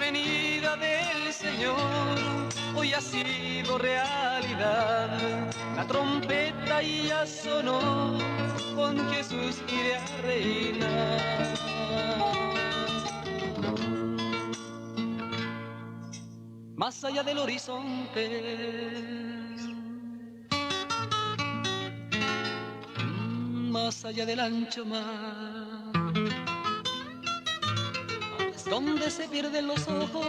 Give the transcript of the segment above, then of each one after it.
venida del Señor hoy ha sido realidad. La trompeta ya sonó, con Jesús iré a reinar. Más allá del horizonte, más allá del ancho mar, donde se pierden los ojos,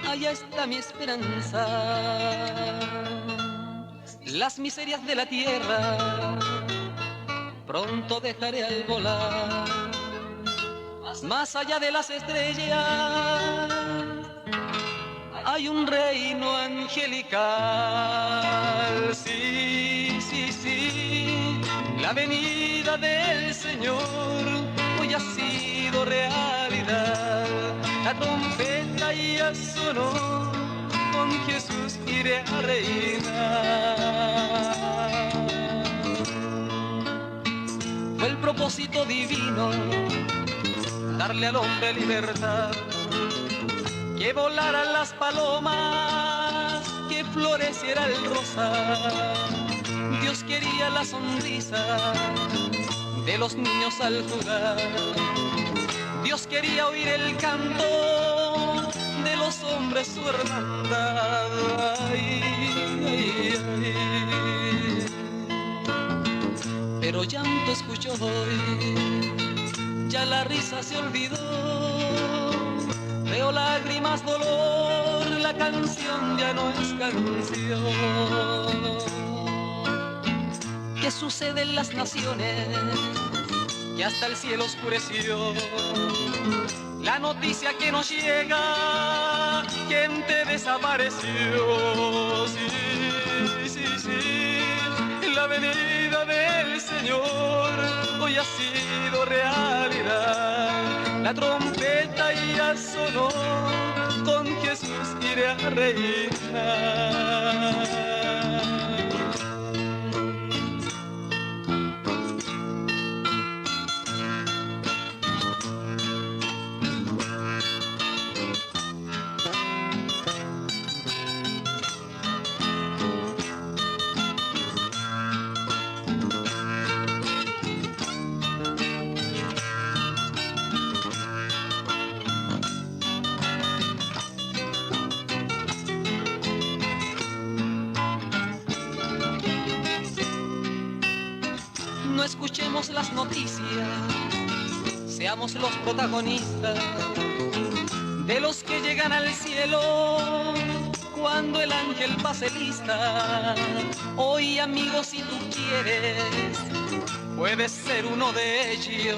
allá está mi esperanza. Las miserias de la tierra pronto dejaré al volar. Más allá de las estrellas hay un reino angelical. Sí, sí, sí, la venida del Señor hoy ha sido realidad. La trompeta ya sonó, con Jesús iré a reinar. Fue el propósito divino darle al hombre libertad, que volaran las palomas, que floreciera el rosal. Dios quería la sonrisa de los niños al jugar. Dios quería oír el canto de los hombres, su hermandad. Ay, ay, ay. Pero llanto escucho hoy, ya la risa se olvidó. Veo lágrimas, dolor, la canción ya no es canción. ¿Qué sucede en las naciones? Que hasta el cielo oscureció. La noticia que nos llega, gente desapareció. Sí, sí, sí, la venida del Señor hoy ha sido realidad. La trompeta ya sonó, con Jesús iré a reinar. No escuchemos las noticias, seamos los protagonistas de los que llegan al cielo cuando el ángel pase lista. Hoy, amigos, si tú quieres, puedes ser uno de ellos.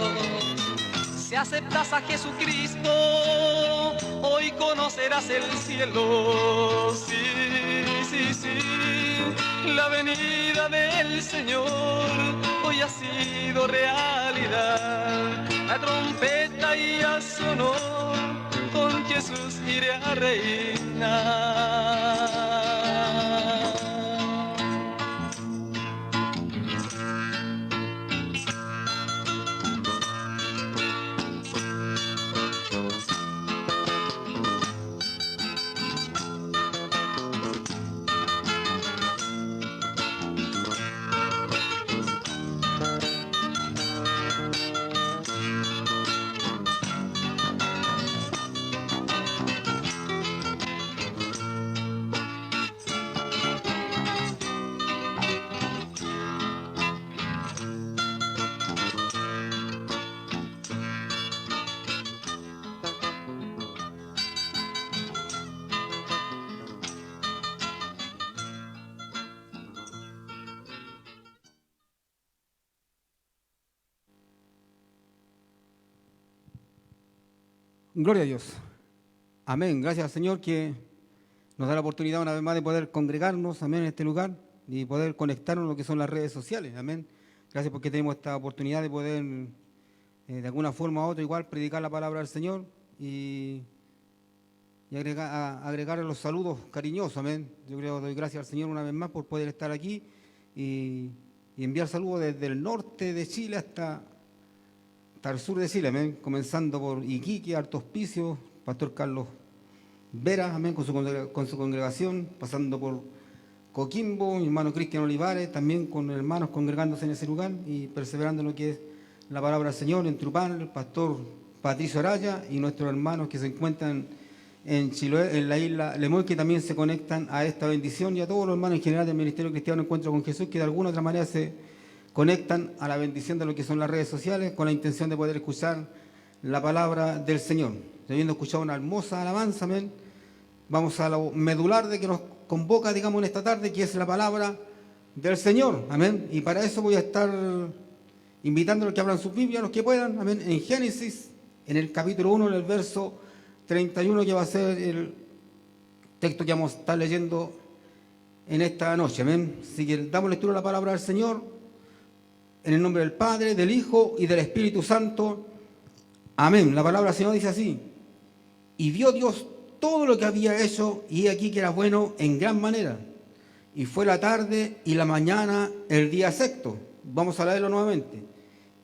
Si aceptas a Jesucristo, hoy conocerás el cielo. Sí, sí, sí, la venida del Señor hoy ha sido realidad. La trompeta ya sonó, con Jesús iré a reinar. Gloria a Dios. Amén. Gracias al Señor que nos da la oportunidad una vez más de poder congregarnos, amén, en este lugar y poder conectarnos en lo que son las redes sociales. Amén. Gracias porque tenemos esta oportunidad de poder, de alguna forma u otra, igual predicar la palabra del Señor y agregar los saludos cariñosos. Amén. Yo creo que doy gracias al Señor una vez más por poder estar aquí y enviar saludos desde el norte de Chile hasta hasta el sur de Chile, amén, comenzando por Iquique, Alto Hospicio, Pastor Carlos Vera, amén, con su congregación, pasando por Coquimbo, mi hermano Cristian Olivares, también con hermanos congregándose en ese lugar y perseverando en lo que es la palabra del Señor, en Trupán, el pastor Patricio Araya y nuestros hermanos que se encuentran en Chiloé, en la isla Lemoy, que también se conectan a esta bendición, y a todos los hermanos en general del Ministerio Cristiano Encuentro con Jesús, que de alguna otra manera se conectan a la bendición de lo que son las redes sociales, con la intención de poder escuchar la palabra del Señor. Habiendo escuchado una hermosa alabanza, amén, vamos a lo medular de que nos convoca, digamos, en esta tarde, que es la palabra del Señor, amén. Y para eso voy a estar invitando a los que abran sus Biblias, los que puedan, amén, en Génesis, en el capítulo 1, en el verso 31, que va a ser el texto que vamos a estar leyendo en esta noche, amén. Así que damos lectura a la palabra del Señor, en el nombre del Padre, del Hijo y del Espíritu Santo, amén. La palabra del Señor dice así: y vio Dios todo lo que había hecho, y aquí que era bueno en gran manera. Y fue la tarde y la mañana el día sexto. Vamos a leerlo nuevamente.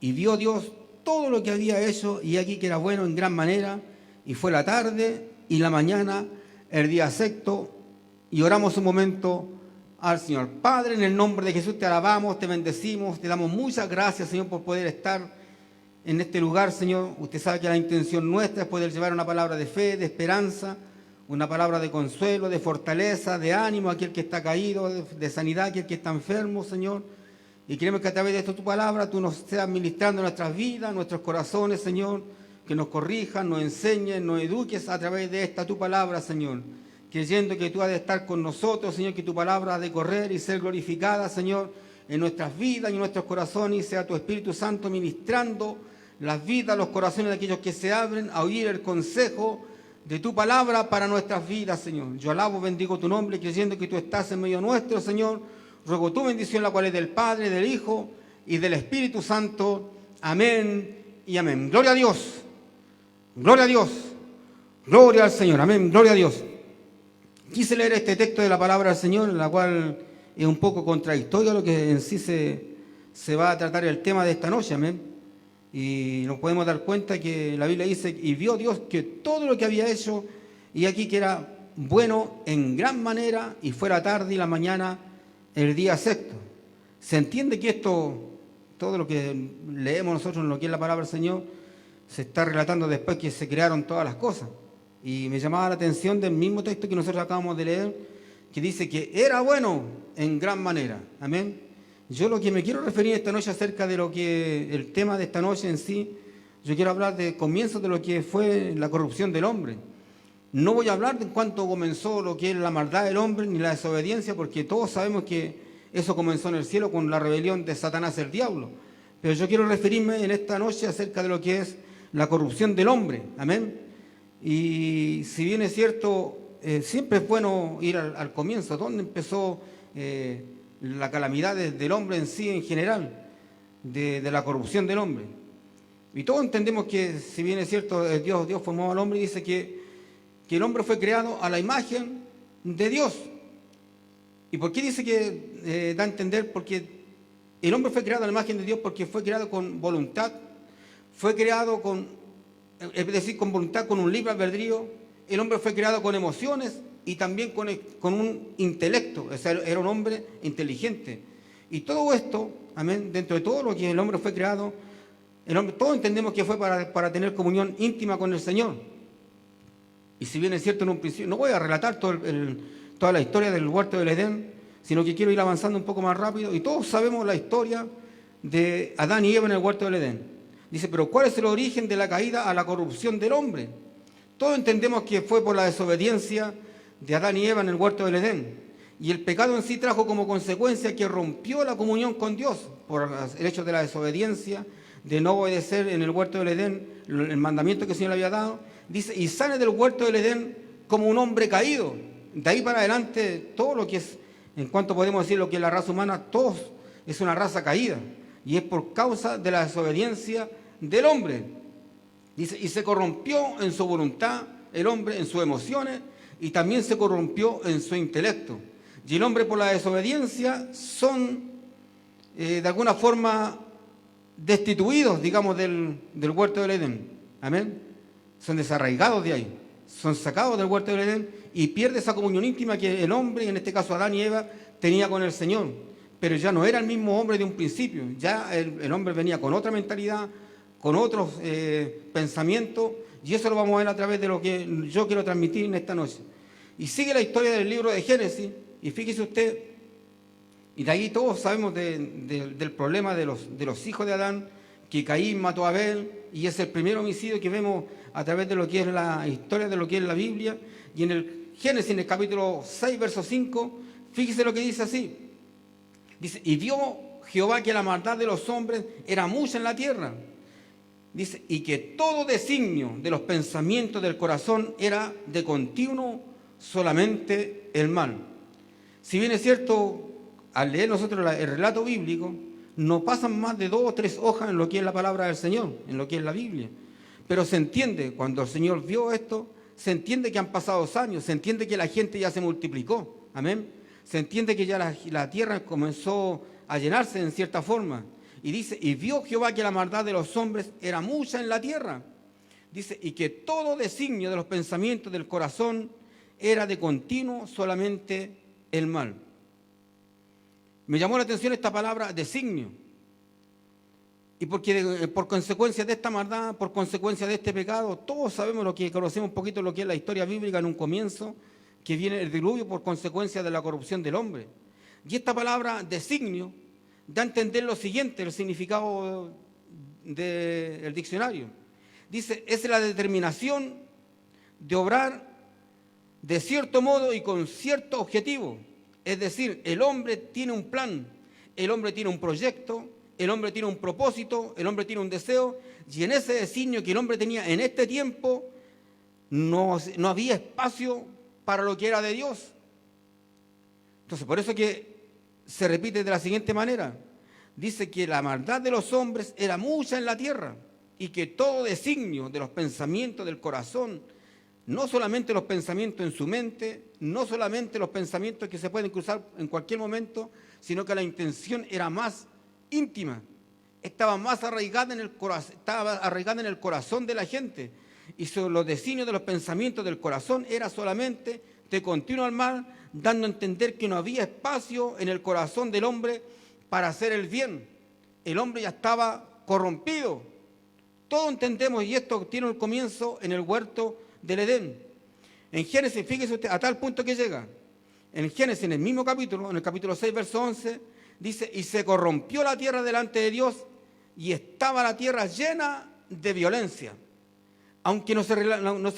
Y vio Dios todo lo que había hecho, y aquí que era bueno en gran manera. Y fue la tarde y la mañana el día sexto. Y oramos un momento al Señor. Padre, en el nombre de Jesús te alabamos, te bendecimos, te damos muchas gracias, Señor, por poder estar en este lugar, Señor. Usted sabe que la intención nuestra es poder llevar una palabra de fe, de esperanza, una palabra de consuelo, de fortaleza, de ánimo a aquel que está caído, de sanidad a aquel que está enfermo, Señor. Y queremos que a través de esto tu palabra tú nos seas ministrando nuestras vidas, nuestros corazones, Señor, que nos corrijas, nos enseñes, nos eduques a través de esta tu palabra, Señor. Creyendo que tú has de estar con nosotros, Señor, que tu palabra ha de correr y ser glorificada, Señor, en nuestras vidas y en nuestros corazones, y sea tu Espíritu Santo ministrando las vidas, los corazones de aquellos que se abren a oír el consejo de tu palabra para nuestras vidas, Señor. Yo alabo, bendigo tu nombre, creyendo que tú estás en medio nuestro, Señor. Ruego tu bendición, la cual es del Padre, del Hijo y del Espíritu Santo. Amén y amén. Gloria a Dios. Gloria a Dios. Gloria al Señor. Amén. Gloria a Dios. Quise leer este texto de la palabra del Señor, en la cual es un poco contradictorio a lo que en sí se va a tratar el tema de esta noche. Amén. Y nos podemos dar cuenta que la Biblia dice: y vio Dios que todo lo que había hecho, y aquí que era bueno en gran manera, y fue la tarde y la mañana el día sexto. Se entiende que esto, todo lo que leemos nosotros en lo que es la palabra del Señor, se está relatando después que se crearon todas las cosas. Y me llamaba la atención del mismo texto que nosotros acabamos de leer, que dice que era bueno en gran manera. Amén. Yo lo que me quiero referir esta noche acerca de lo que el tema de esta noche en sí, yo quiero hablar de comienzos de lo que fue la corrupción del hombre. No voy a hablar de cuánto comenzó lo que es la maldad del hombre ni la desobediencia, porque todos sabemos que eso comenzó en el cielo con la rebelión de Satanás, el diablo. Pero yo quiero referirme en esta noche acerca de lo que es la corrupción del hombre. Amén. Y si bien es cierto, siempre es bueno ir al comienzo, ¿dónde empezó la calamidad del hombre en sí, en general, de la corrupción del hombre? Y todos entendemos que, si bien es cierto, Dios formó al hombre y dice que el hombre fue creado a la imagen de Dios. ¿Y por qué dice que da a entender? Porque el hombre fue creado a la imagen de Dios, porque fue creado con voluntad, fue creado es decir, con voluntad, con un libre albedrío. El hombre fue creado con emociones y también con un intelecto, o sea, era un hombre inteligente. Y todo esto, amén, dentro de todo lo que el hombre fue creado, el hombre, todos entendemos que fue para tener comunión íntima con el Señor. Y si bien es cierto en un principio, no voy a relatar toda la historia del huerto del Edén, sino que quiero ir avanzando un poco más rápido. Y todos sabemos la historia de Adán y Eva en el huerto del Edén. Dice, pero ¿cuál es el origen de la caída a la corrupción del hombre? Todos entendemos que fue por la desobediencia de Adán y Eva en el huerto del Edén. Y el pecado en sí trajo como consecuencia que rompió la comunión con Dios por el hecho de la desobediencia, de no obedecer en el huerto del Edén el mandamiento que el Señor le había dado. Dice, y sale del huerto del Edén como un hombre caído. De ahí para adelante, todo lo que es, en cuanto podemos decir lo que es la raza humana, todos es una raza caída. Y es por causa de la desobediencia del hombre. Dice, y se corrompió en su voluntad el hombre, en sus emociones, y también se corrompió en su intelecto. Y el hombre por la desobediencia son, de alguna forma, destituidos, digamos, del huerto del Edén. Amén. Son desarraigados de ahí, son sacados del huerto del Edén y pierde esa comunión íntima que el hombre, en este caso Adán y Eva, tenía con el Señor. Pero ya no era el mismo hombre de un principio, ya el hombre venía con otra mentalidad, con otros pensamientos, y eso lo vamos a ver a través de lo que yo quiero transmitir en esta noche. Y sigue la historia del libro de Génesis, y fíjese usted, y de ahí todos sabemos del problema de los hijos de Adán, que Caín mató a Abel, y es el primer homicidio que vemos a través de lo que es la historia, de lo que es la Biblia. Y en el Génesis, en el capítulo 6, verso 5, fíjese lo que dice así. Dice, y vio Jehová que la maldad de los hombres era mucha en la tierra. Dice, y que todo designio de los pensamientos del corazón era de continuo solamente el mal. Si bien es cierto, al leer nosotros el relato bíblico, no pasan más de 2 o 3 hojas en lo que es la palabra del Señor, en lo que es la Biblia. Pero se entiende, cuando el Señor vio esto, se entiende que han pasado años, se entiende que la gente ya se multiplicó. Amén. Se entiende que ya la tierra comenzó a llenarse en cierta forma. Y dice, y vio Jehová que la maldad de los hombres era mucha en la tierra. Dice, y que todo designio de los pensamientos del corazón era de continuo solamente el mal. Me llamó la atención esta palabra designio. Y porque por consecuencia de esta maldad, por consecuencia de este pecado, todos sabemos lo que conocemos un poquito lo que es la historia bíblica en un comienzo, que viene el diluvio por consecuencia de la corrupción del hombre. Y esta palabra designio da a entender lo siguiente, el significado del diccionario. Dice, es la determinación de obrar de cierto modo y con cierto objetivo. Es decir, el hombre tiene un plan, el hombre tiene un proyecto, el hombre tiene un propósito, el hombre tiene un deseo, y en ese designio que el hombre tenía en este tiempo, no había espacio para lo que era de Dios. Entonces, por eso que se repite de la siguiente manera. Dice que la maldad de los hombres era mucha en la tierra y que todo designio de los pensamientos del corazón, no solamente los pensamientos en su mente, no solamente los pensamientos que se pueden cruzar en cualquier momento, sino que la intención era más íntima, estaba más arraigada en el corazón, estaba arraigada en el corazón de la gente. Y sobre los designios de los pensamientos del corazón era solamente de continuo al mal, dando a entender que no había espacio en el corazón del hombre para hacer el bien. El hombre ya estaba corrompido. Todos entendemos, y esto tiene un comienzo en el huerto del Edén. En Génesis, fíjese usted, a tal punto que llega. En Génesis, en el mismo capítulo, en el capítulo 6, verso 11, dice, y se corrompió la tierra delante de Dios, y estaba la tierra llena de violencia. Aunque no se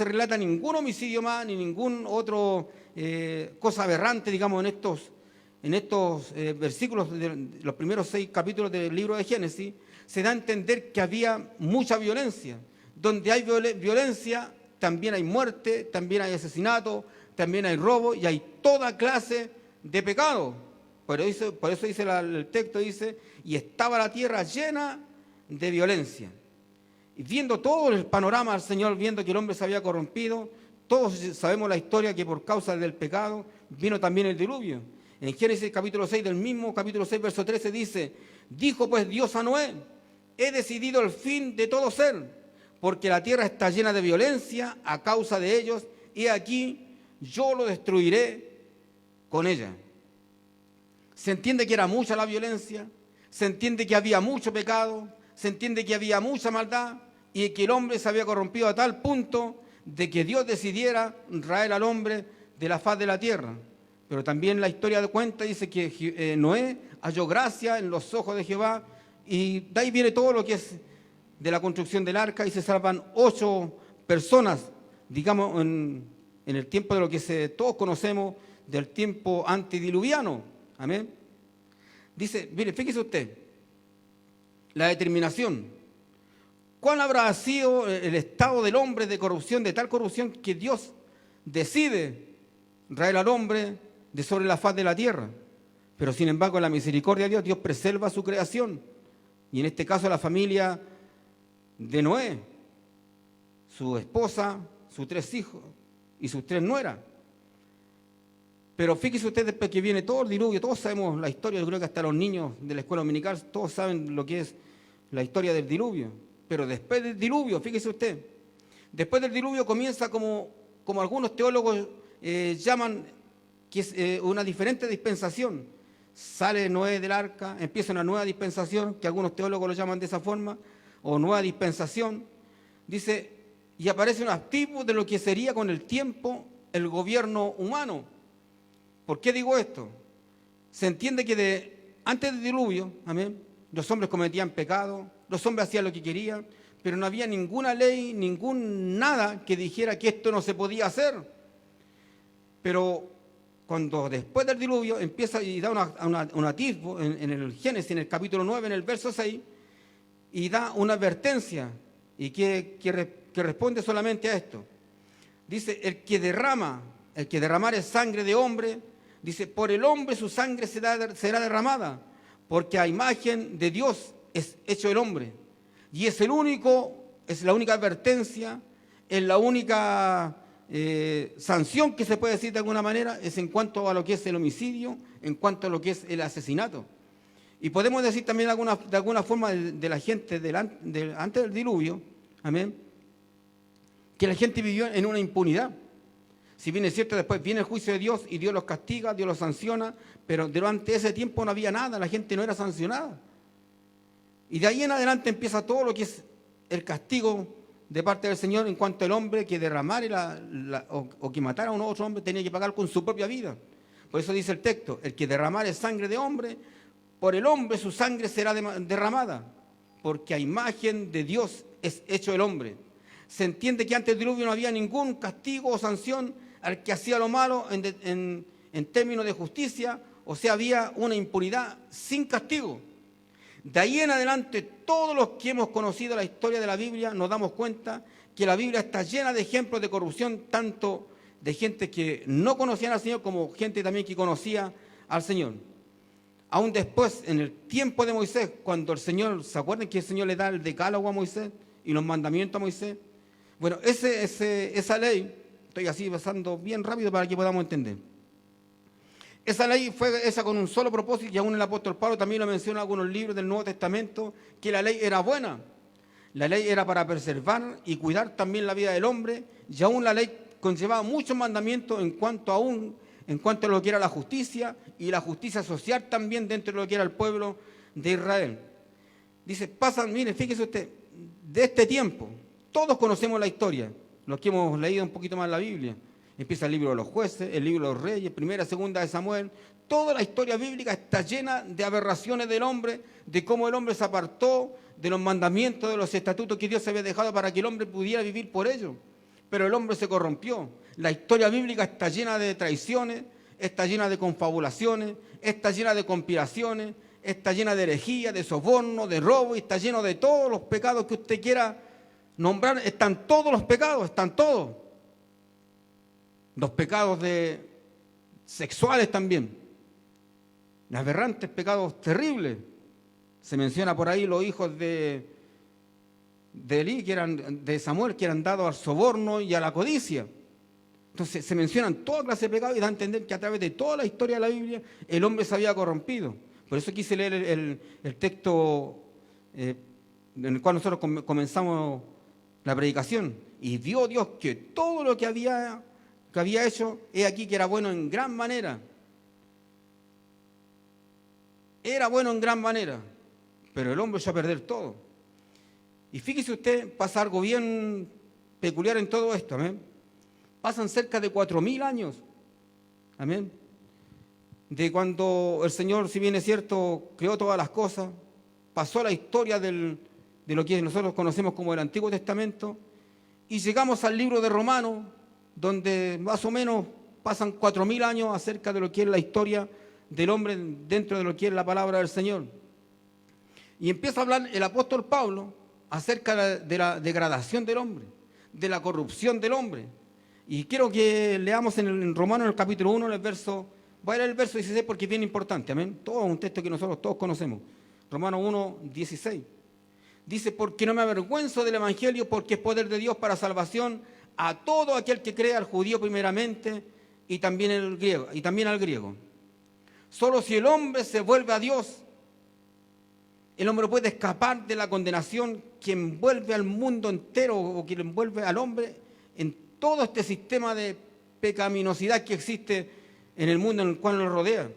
relata ningún homicidio más, ni ningún otro cosa aberrante, digamos, en estos versículos de los primeros 6 capítulos del libro de Génesis, se da a entender que había mucha violencia. Donde hay violencia, también hay muerte, también hay asesinato, también hay robo y hay toda clase de pecado. Por eso dice el texto, dice, y estaba la tierra llena de violencia. Y viendo todo el panorama al Señor, viendo que el hombre se había corrompido, todos sabemos la historia que por causa del pecado vino también el diluvio. En Génesis capítulo 6, del mismo capítulo 6, verso 13 dice, dijo pues Dios a Noé, he decidido el fin de todo ser, porque la tierra está llena de violencia a causa de ellos, y aquí yo lo destruiré con ella. Se entiende que era mucha la violencia, se entiende que había mucho pecado, se entiende que había mucha maldad y que el hombre se había corrompido a tal punto de que Dios decidiera raer al hombre de la faz de la tierra. Pero también la historia de cuenta dice que Noé halló gracia en los ojos de Jehová, y de ahí viene todo lo que es de la construcción del arca, y se salvan 8 personas, digamos, en el tiempo de lo que todos conocemos del tiempo antediluviano. Amén. Dice, mire, fíjese usted, la determinación. ¿Cuál habrá sido el estado del hombre de corrupción, de tal corrupción que Dios decide raer al hombre de sobre la faz de la tierra? Pero sin embargo, en la misericordia de Dios, Dios preserva su creación. Y en este caso la familia de Noé, su esposa, sus 3 hijos y sus 3 nueras. Pero fíjese usted, después que viene todo el diluvio, todos sabemos la historia, yo creo que hasta los niños de la escuela dominical, todos saben lo que es la historia del diluvio. Pero después del diluvio, fíjese usted, después del diluvio comienza como algunos teólogos llaman, que es una diferente dispensación. Sale Noé del arca, empieza una nueva dispensación, que algunos teólogos lo llaman de esa forma, o nueva dispensación. Dice, y aparece un activo de lo que sería con el tiempo el gobierno humano. ¿Por qué digo esto? Se entiende que antes del diluvio, amén, los hombres cometían pecado, los hombres hacían lo que querían, pero no había ninguna ley, nada que dijera que esto no se podía hacer. Pero cuando después del diluvio empieza y da un atisbo en el Génesis, en el capítulo 9, en el verso 6, y da una advertencia, y que responde solamente a esto. Dice, el que derramare sangre de hombre, dice, por el hombre su sangre será derramada, porque a imagen de Dios es hecho el hombre. Y es la única advertencia, es la única sanción que se puede decir de alguna manera, es en cuanto a lo que es el homicidio, en cuanto a lo que es el asesinato. Y podemos decir también de alguna forma de la gente antes del diluvio, amén, que la gente vivió en una impunidad. Si bien es cierto, después viene el juicio de Dios y Dios los castiga, Dios los sanciona, pero durante ese tiempo no había nada, la gente no era sancionada. Y de ahí en adelante empieza todo lo que es el castigo de parte del Señor en cuanto al hombre que derramara o que matara a un otro hombre tenía que pagar con su propia vida. Por eso dice el texto, el que derramare sangre de hombre, por el hombre su sangre será derramada, porque a imagen de Dios es hecho el hombre. Se entiende que antes del diluvio no había ningún castigo o sanción al que hacía lo malo en términos de justicia, o sea, había una impunidad sin castigo. De ahí en adelante, todos los que hemos conocido la historia de la Biblia nos damos cuenta que la Biblia está llena de ejemplos de corrupción, tanto de gente que no conocían al Señor como gente también que conocía al Señor. Aún después, en el tiempo de Moisés, cuando el Señor, ¿se acuerdan que el Señor le da el decálogo a Moisés y los mandamientos a Moisés? Bueno, esa ley, estoy así pasando bien rápido para que podamos entender. Esa ley fue esa con un solo propósito, y aún el apóstol Pablo también lo menciona en algunos libros del Nuevo Testamento, que la ley era buena. La ley era para preservar y cuidar también la vida del hombre, y aún la ley conllevaba muchos mandamientos en cuanto a lo que era la justicia y la justicia social también dentro de lo que era el pueblo de Israel. Dice, mire, fíjese usted, de este tiempo, todos conocemos la historia, los que hemos leído un poquito más la Biblia. Empieza el libro de los jueces, el libro de los reyes, primera, segunda de Samuel. Toda la historia bíblica está llena de aberraciones del hombre, de cómo el hombre se apartó de los mandamientos, de los estatutos que Dios había dejado para que el hombre pudiera vivir por ellos. Pero el hombre se corrompió. La historia bíblica está llena de traiciones, está llena de confabulaciones, está llena de conspiraciones, está llena de herejía, de soborno, de robo, y está lleno de todos los pecados que usted quiera nombrar. Están todos los pecados, están todos. Los pecados sexuales también. Aberrantes pecados terribles. Se menciona por ahí los hijos de Samuel, que eran dados al soborno y a la codicia. Entonces se mencionan toda clase de pecados y da a entender que a través de toda la historia de la Biblia el hombre se había corrompido. Por eso quise leer el texto en el cual nosotros comenzamos la predicación. Y vio Dios que todo lo que había hecho, he aquí que era bueno en gran manera. Era bueno en gran manera, pero el hombre echó a perder todo. Y fíjese usted, pasa algo bien peculiar en todo esto, amén. Pasan cerca de 4.000 años, amén, de cuando el Señor, si bien es cierto, creó todas las cosas, pasó la historia de lo que nosotros conocemos como el Antiguo Testamento, y llegamos al libro de Romanos, donde más o menos pasan 4.000 años acerca de lo que es la historia del hombre dentro de lo que es la palabra del Señor. Y empieza a hablar el apóstol Pablo acerca de la degradación del hombre, de la corrupción del hombre. Y quiero que leamos en Romanos, en el capítulo 1, voy a leer el verso 16 porque es bien importante, amén. Todo un texto que nosotros todos conocemos. Romanos 1, 16. Dice, porque no me avergüenzo del evangelio, porque es poder de Dios para salvación a todo aquel que cree, al judío primeramente y también al griego. Solo si el hombre se vuelve a Dios, El hombre no puede escapar de la condenación que envuelve al mundo entero o que envuelve al hombre en todo este sistema de pecaminosidad que existe en el mundo en el cual nos rodea.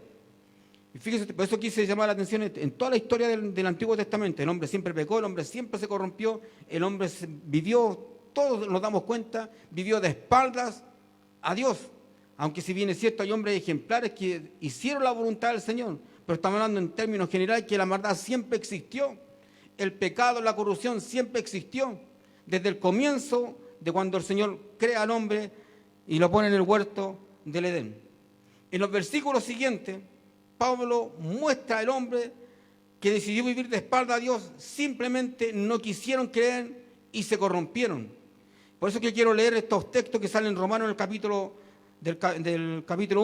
Y fíjese, por eso quise llamar la atención en toda la historia del Antiguo Testamento. El hombre siempre pecó, el hombre siempre se corrompió, el hombre vivió, todos nos damos cuenta, vivió de espaldas a Dios. Aunque si bien es cierto, hay hombres ejemplares que hicieron la voluntad del Señor, pero estamos hablando en términos generales que la maldad siempre existió. El pecado, la corrupción siempre existió. Desde el comienzo de cuando el Señor crea al hombre y lo pone en el huerto del Edén. En los versículos siguientes, Pablo muestra al hombre que decidió vivir de espalda a Dios, simplemente no quisieron creer y se corrompieron. Por eso que quiero leer estos textos que salen en Romanos en el capítulo del capítulo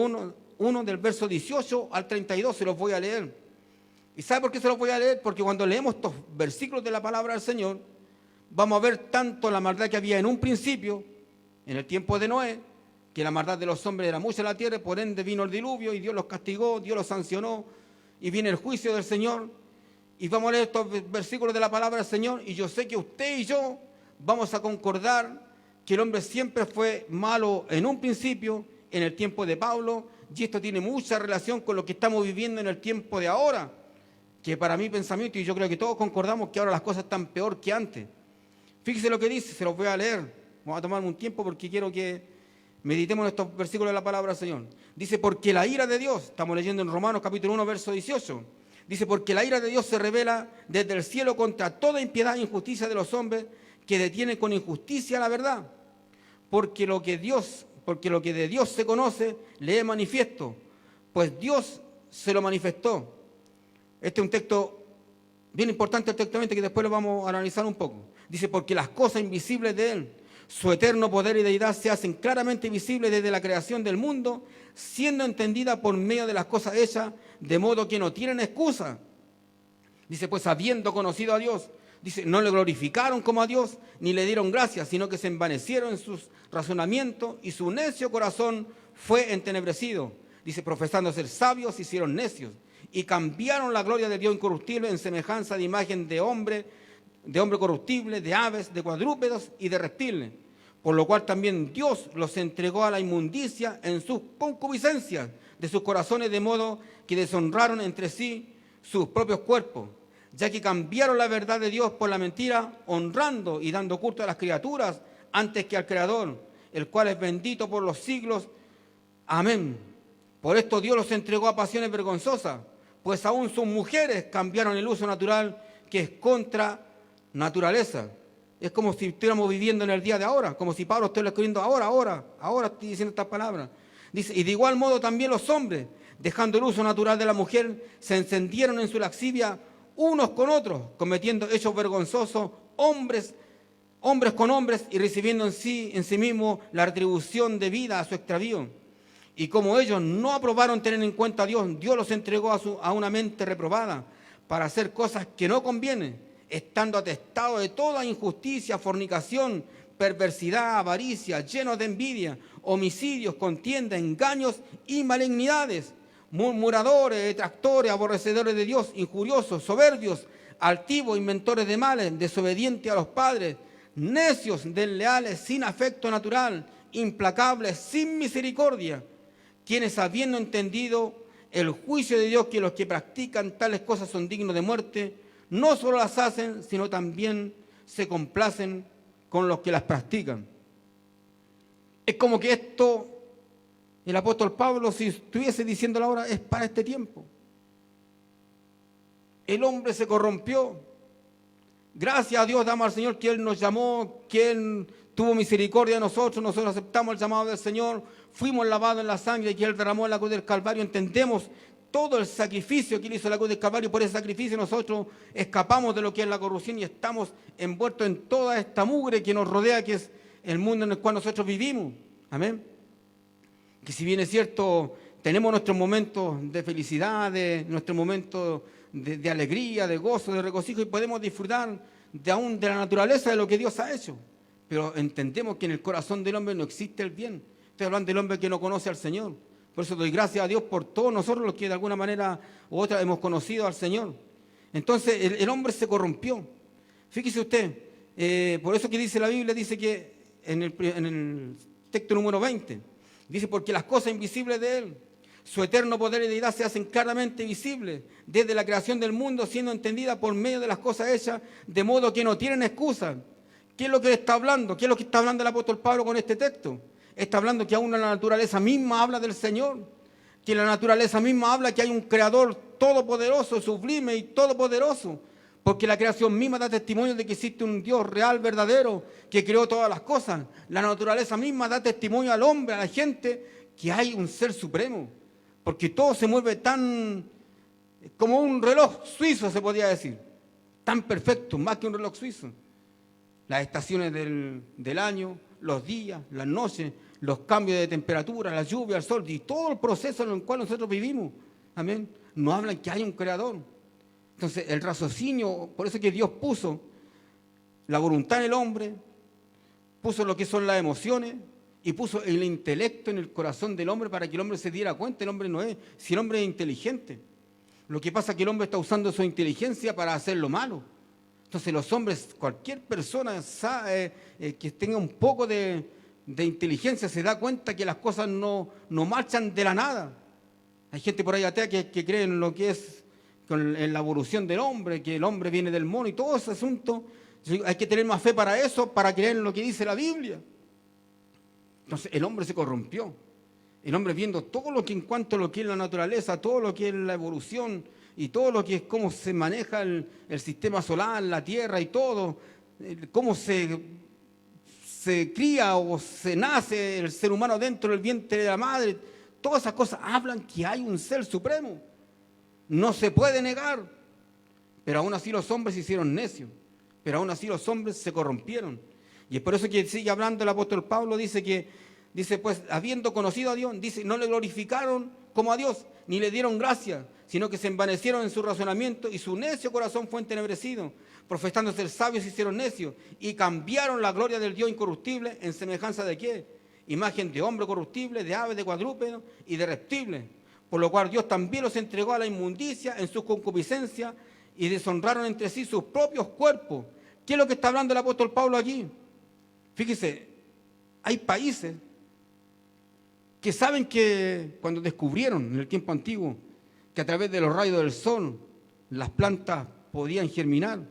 1, del verso 18 al 32, se los voy a leer. ¿Y sabe por qué se los voy a leer? Porque cuando leemos estos versículos de la palabra del Señor, vamos a ver tanto la maldad que había en un principio, en el tiempo de Noé, que la maldad de los hombres era mucha en la tierra, por ende vino el diluvio y Dios los castigó, Dios los sancionó, y viene el juicio del Señor. Y vamos a leer estos versículos de la palabra del Señor, y yo sé que usted y yo vamos a concordar que el hombre siempre fue malo en un principio, en el tiempo de Pablo, y esto tiene mucha relación con lo que estamos viviendo en el tiempo de ahora, que para mi pensamiento, y yo creo que todos concordamos que ahora las cosas están peor que antes. Fíjese lo que dice, se los voy a leer, vamos a tomarme un tiempo porque quiero que meditemos en estos versículos de la palabra del Señor. Dice, porque la ira de Dios, estamos leyendo en Romanos capítulo 1, verso 18, dice, porque la ira de Dios se revela desde el cielo contra toda impiedad e injusticia de los hombres que detienen con injusticia la verdad. Porque lo que de Dios se conoce le es manifiesto, pues Dios se lo manifestó. Este es un texto bien importante, el texto que después lo vamos a analizar un poco. Dice, porque las cosas invisibles de Él, su eterno poder y deidad, se hacen claramente visibles desde la creación del mundo, siendo entendida por medio de las cosas hechas, de modo que no tienen excusa. Dice, pues habiendo conocido a Dios, dice, no le glorificaron como a Dios, ni le dieron gracias, sino que se envanecieron en sus razonamientos y su necio corazón fue entenebrecido. Dice, profesando ser sabios, se hicieron necios y cambiaron la gloria de Dios incorruptible en semejanza de imagen de hombre corruptible, de aves, de cuadrúpedos y de reptiles. Por lo cual también Dios los entregó a la inmundicia en sus concupiscencias de sus corazones, de modo que deshonraron entre sí sus propios cuerpos, ya que cambiaron la verdad de Dios por la mentira, honrando y dando culto a las criaturas antes que al Creador, el cual es bendito por los siglos. Amén. Por esto Dios los entregó a pasiones vergonzosas, pues aún sus mujeres cambiaron el uso natural, que es contra naturaleza. Es como si estuviéramos viviendo en el día de ahora, como si Pablo estuviera escribiendo ahora estoy diciendo estas palabras. Dice, y de igual modo también los hombres, dejando el uso natural de la mujer, se encendieron en su lascivia unos con otros, cometiendo hechos vergonzosos, hombres con hombres, y recibiendo en sí mismo la retribución debida a su extravío. Y como ellos no aprobaron tener en cuenta a Dios, Dios los entregó a una mente reprobada para hacer cosas que no convienen, estando atestados de toda injusticia, fornicación, perversidad, avaricia, llenos de envidia, homicidios, contienda, engaños y malignidades, murmuradores, detractores, aborrecedores de Dios, injuriosos, soberbios, altivos, inventores de males, desobedientes a los padres, necios, desleales, sin afecto natural, implacables, sin misericordia, quienes habiendo entendido el juicio de Dios, que los que practican tales cosas son dignos de muerte, no solo las hacen, sino también se complacen con los que las practican. Es como que esto, el apóstol Pablo, si estuviese diciendo ahora, es para este tiempo. El hombre se corrompió. Gracias a Dios damos al Señor que Él nos llamó, que Él tuvo misericordia de nosotros aceptamos el llamado del Señor, fuimos lavados en la sangre que Él derramó en la cruz del Calvario, entendemos todo el sacrificio que Él hizo en la cruz del Calvario. Por ese sacrificio nosotros escapamos de lo que es la corrupción y estamos envueltos en toda esta mugre que nos rodea, que es el mundo en el cual nosotros vivimos. Amén. Que si bien es cierto, tenemos nuestros momentos de felicidad, nuestros momentos de alegría, de gozo, de regocijo, y podemos disfrutar aún de la naturaleza de lo que Dios ha hecho. Pero entendemos que en el corazón del hombre no existe el bien. Estoy hablando del hombre que no conoce al Señor. Por eso doy gracias a Dios por todos nosotros los que de alguna manera u otra hemos conocido al Señor. Entonces el hombre se corrompió. Fíjese usted, por eso que dice la Biblia, dice que en el texto número 20, dice, porque las cosas invisibles de Él, su eterno poder y deidad se hacen claramente visibles desde la creación del mundo, siendo entendidas por medio de las cosas hechas, de modo que no tienen excusa. ¿Qué es lo que está hablando? ¿Qué es lo que está hablando el apóstol Pablo con este texto? Está hablando que aún la naturaleza misma habla del Señor, que la naturaleza misma habla que hay un creador todopoderoso, sublime y todopoderoso, porque la creación misma da testimonio de que existe un Dios real, verdadero, que creó todas las cosas. La naturaleza misma da testimonio al hombre, a la gente, que hay un ser supremo, porque todo se mueve tan como un reloj suizo, se podría decir, tan perfecto, más que un reloj suizo. Las estaciones del año, los días, las noches, los cambios de temperatura, la lluvia, el sol, y todo el proceso en el cual nosotros vivimos, amén, nos hablan que hay un creador. Entonces, el raciocinio, por eso que Dios puso la voluntad en el hombre, puso lo que son las emociones y puso el intelecto en el corazón del hombre para que el hombre se diera cuenta. El hombre no es, si el hombre es inteligente. Lo que pasa es que el hombre está usando su inteligencia para hacer lo malo. Entonces, los hombres, cualquier persona que tenga un poco de inteligencia se da cuenta que las cosas no marchan de la nada. Hay gente por ahí atea que cree en lo que es en la evolución del hombre, que el hombre viene del mono y todo ese asunto. Hay que tener más fe para eso, para creer en lo que dice la Biblia. Entonces el hombre se corrompió. El hombre viendo todo lo que en cuanto a lo que es la naturaleza, todo lo que es la evolución y todo lo que es cómo se maneja el sistema solar, la tierra y todo, cómo se cría o se nace el ser humano dentro del vientre de la madre, todas esas cosas hablan que hay un ser supremo. No se puede negar, pero aún así los hombres se hicieron necios, pero aún así los hombres se corrompieron. Y es por eso que sigue hablando el apóstol Pablo, dice pues, habiendo conocido a Dios, dice, no le glorificaron como a Dios, ni le dieron gracia, sino que se envanecieron en su razonamiento y su necio corazón fue entenebrecido. Profesando ser sabios se hicieron necios y cambiaron la gloria del Dios incorruptible en semejanza de ¿qué? Imagen de hombre corruptible, de aves, de cuadrúpedos y de reptiles. Por lo cual Dios también los entregó a la inmundicia en sus concupiscencias y deshonraron entre sí sus propios cuerpos. ¿Qué es lo que está hablando el apóstol Pablo aquí? Fíjese, hay países que saben que cuando descubrieron en el tiempo antiguo que a través de los rayos del sol las plantas podían germinar,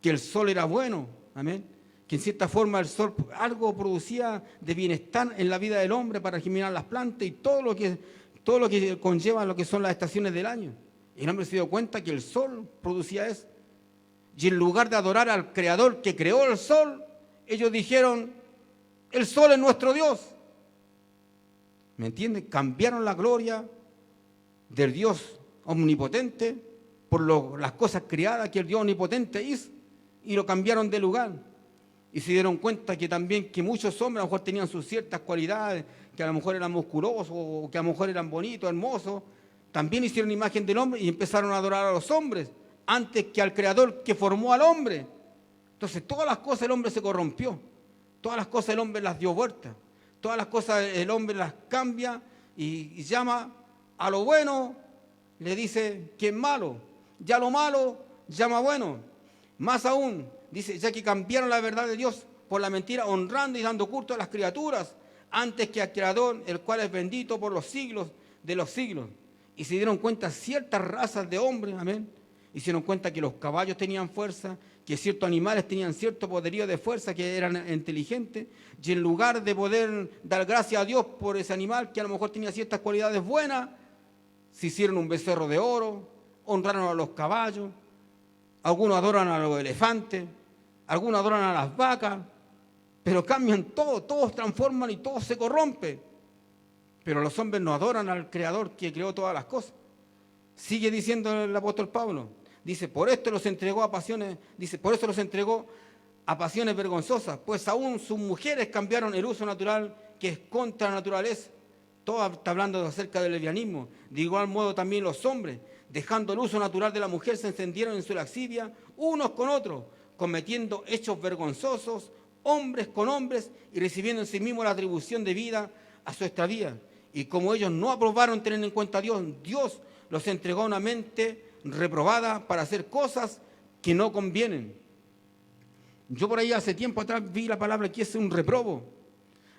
que el sol era bueno, amén, que en cierta forma el sol algo producía de bienestar en la vida del hombre para germinar las plantas y todo lo que conlleva lo que son las estaciones del año. Y el hombre se dio cuenta que el sol producía eso. Y en lugar de adorar al Creador que creó el sol, ellos dijeron, el sol es nuestro Dios. ¿Me entienden? Cambiaron la gloria del Dios omnipotente por las cosas creadas que el Dios omnipotente hizo y lo cambiaron de lugar. Y se dieron cuenta que también que muchos hombres a lo mejor tenían sus ciertas cualidades, que a lo mejor eran musculosos o que a lo mejor eran bonitos, hermosos, también hicieron imagen del hombre y empezaron a adorar a los hombres antes que al Creador que formó al hombre. Entonces todas las cosas el hombre se corrompió, todas las cosas el hombre las dio vuelta, todas las cosas el hombre las cambia y llama a lo bueno, le dice que es malo, ya lo malo llama bueno. Más aún, dice, ya que cambiaron la verdad de Dios por la mentira, honrando y dando culto a las criaturas, antes que al Creador, el cual es bendito por los siglos de los siglos. Y se dieron cuenta ciertas razas de hombres, amén, y se dieron cuenta que los caballos tenían fuerza, que ciertos animales tenían cierto poderío de fuerza, que eran inteligentes, y en lugar de poder dar gracias a Dios por ese animal, que a lo mejor tenía ciertas cualidades buenas, se hicieron un becerro de oro, honraron a los caballos, algunos adoran a los elefantes, algunos adoran a las vacas, pero cambian todo, todos transforman y todo se corrompe. Pero los hombres no adoran al Creador que creó todas las cosas. Sigue diciendo el apóstol Pablo, dice, por esto los entregó a pasiones, dice, por eso los entregó a pasiones vergonzosas, pues aún sus mujeres cambiaron el uso natural que es contra la naturaleza. Todo está hablando acerca del lesbianismo. De igual modo también los hombres, dejando el uso natural de la mujer, se encendieron en su lascivia unos con otros, cometiendo hechos vergonzosos, hombres con hombres, y recibiendo en sí mismo la atribución de vida a su extravía. Y como ellos no aprobaron tener en cuenta a Dios, Dios los entregó a una mente reprobada para hacer cosas que no convienen. Yo por ahí hace tiempo atrás vi la palabra que es un reprobo.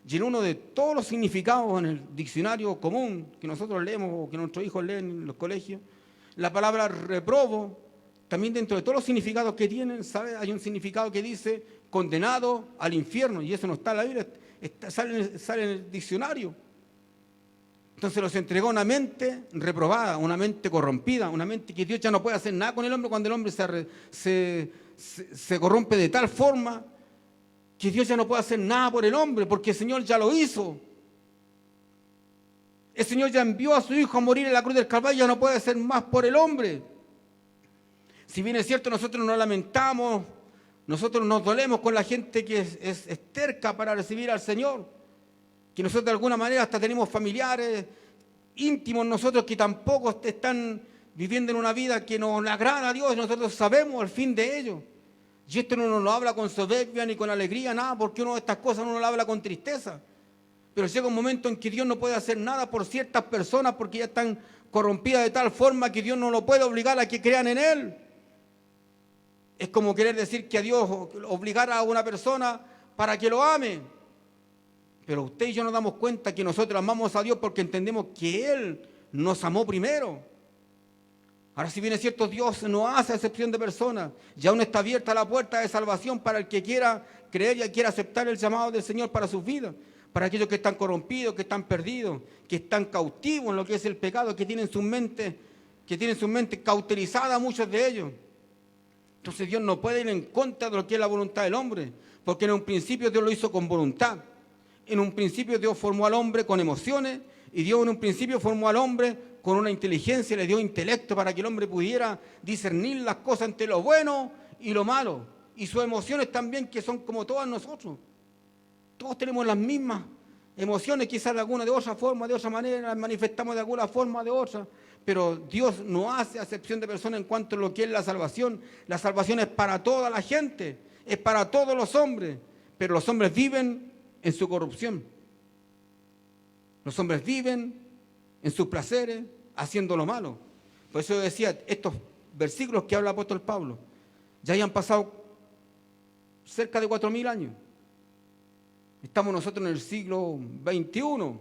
Y en uno de todos los significados en el diccionario común que nosotros leemos o que nuestros hijos leen en los colegios, la palabra reprobo, también dentro de todos los significados que tienen, ¿sabe? Hay un significado que dice condenado al infierno, y eso no está en la Biblia, sale en el diccionario. Entonces los entregó una mente reprobada, una mente corrompida, una mente que Dios ya no puede hacer nada con el hombre cuando el hombre se corrompe de tal forma que Dios ya no puede hacer nada por el hombre, porque el Señor ya lo hizo. El Señor ya envió a su Hijo a morir en la cruz del Calvario, ya no puede hacer más por el hombre. Si bien es cierto, nosotros nos lamentamos, nosotros nos dolemos con la gente que es terca para recibir al Señor, que nosotros de alguna manera hasta tenemos familiares íntimos nosotros que tampoco están viviendo en una vida que nos agrada a Dios, y nosotros sabemos el fin de ello. Y esto no nos lo habla con soberbia ni con alegría, nada, porque uno de estas cosas no lo habla con tristeza. Pero llega un momento en que Dios no puede hacer nada por ciertas personas porque ya están corrompidas de tal forma que Dios no lo puede obligar a que crean en Él. Es como querer decir que a Dios obligar a una persona para que lo ame. Pero usted y yo nos damos cuenta que nosotros amamos a Dios porque entendemos que Él nos amó primero. Ahora, si bien es cierto, Dios no hace excepción de personas, y aún está abierta la puerta de salvación para el que quiera creer y quiera aceptar el llamado del Señor para sus vidas, para aquellos que están corrompidos, que están perdidos, que están cautivos en lo que es el pecado, que tienen su mente cauterizada, muchos de ellos. Entonces Dios no puede ir en contra de lo que es la voluntad del hombre, porque en un principio Dios lo hizo con voluntad. En un principio Dios formó al hombre con emociones, y Dios en un principio formó al hombre con una inteligencia, le dio intelecto para que el hombre pudiera discernir las cosas entre lo bueno y lo malo. Y sus emociones también, que son como todas nosotros. Todos tenemos las mismas emociones, quizás de alguna de otra forma, de otra manera, las manifestamos de alguna forma o de otra. Pero Dios no hace acepción de personas en cuanto a lo que es la salvación. La salvación es para toda la gente, es para todos los hombres. Pero los hombres viven en su corrupción. Los hombres viven en sus placeres, haciendo lo malo. Por eso yo decía, estos versículos que habla el apóstol Pablo, ya hayan pasado cerca de 4.000 años. Estamos nosotros en el siglo XXI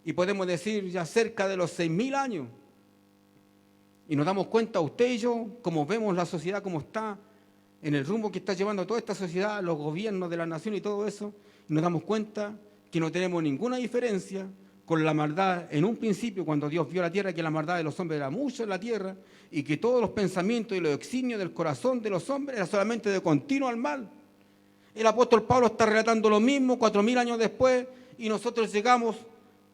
y podemos decir ya cerca de los 6.000 años. Y nos damos cuenta, usted y yo, como vemos la sociedad como está, en el rumbo que está llevando toda esta sociedad, los gobiernos de la nación y todo eso, y nos damos cuenta que no tenemos ninguna diferencia con la maldad en un principio, cuando Dios vio la tierra, que la maldad de los hombres era mucha en la tierra y que todos los pensamientos y los eximios del corazón de los hombres era solamente de continuo al mal. El apóstol Pablo está relatando lo mismo 4.000 años después y nosotros llegamos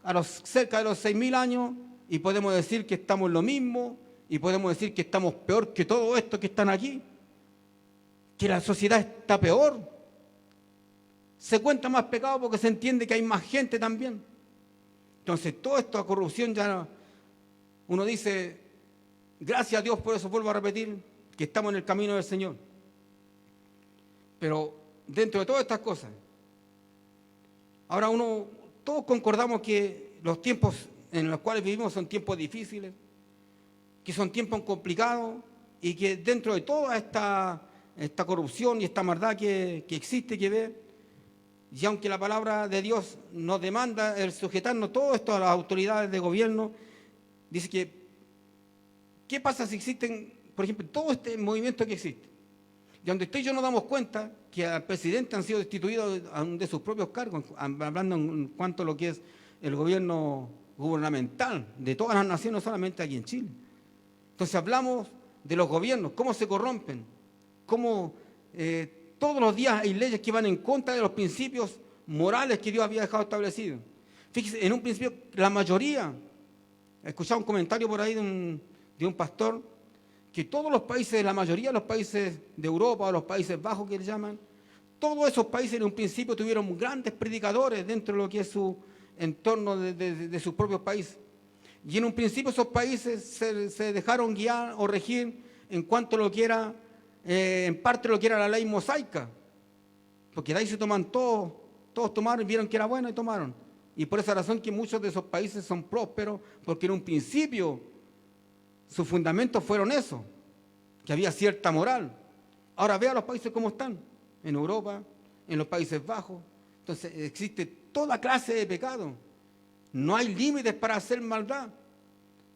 a cerca de los 6.000 años y podemos decir que estamos en lo mismo y podemos decir que estamos peor que todo esto que están aquí, que la sociedad está peor. Se cuenta más pecado porque se entiende que hay más gente también. Entonces, toda esta corrupción ya uno dice, gracias a Dios, por eso vuelvo a repetir, que estamos en el camino del Señor. Pero dentro de todas estas cosas, ahora todos concordamos que los tiempos en los cuales vivimos son tiempos difíciles, que son tiempos complicados y que dentro de toda esta corrupción y esta maldad que existe, que ve, y aunque la palabra de Dios nos demanda el sujetarnos todo esto a las autoridades de gobierno, dice que, ¿qué pasa si existen, por ejemplo, todo este movimiento que existe? Y donde usted y yo nos damos cuenta que al presidente han sido destituidos de sus propios cargos, hablando en cuanto a lo que es el gobierno gubernamental de todas las naciones, no solamente aquí en Chile. Entonces hablamos de los gobiernos, cómo se corrompen, cómo todos los días hay leyes que van en contra de los principios morales que Dios había dejado establecidos. Fíjese, en un principio la mayoría, escuchaba un comentario por ahí de un pastor, que todos los países, la mayoría de los países de Europa o los Países Bajos que le llaman, todos esos países en un principio tuvieron grandes predicadores dentro de lo que es su entorno de sus propios países. Y en un principio esos países se dejaron guiar o regir en cuanto a lo que era, en parte lo que era la ley mosaica, porque de ahí se toman todos tomaron y vieron que era bueno y tomaron. Y por esa razón que muchos de esos países son prósperos, porque en un principio sus fundamentos fueron eso, que había cierta moral. Ahora vea los países cómo están, en Europa, en los Países Bajos. Entonces existe toda clase de pecado. No hay límites para hacer maldad.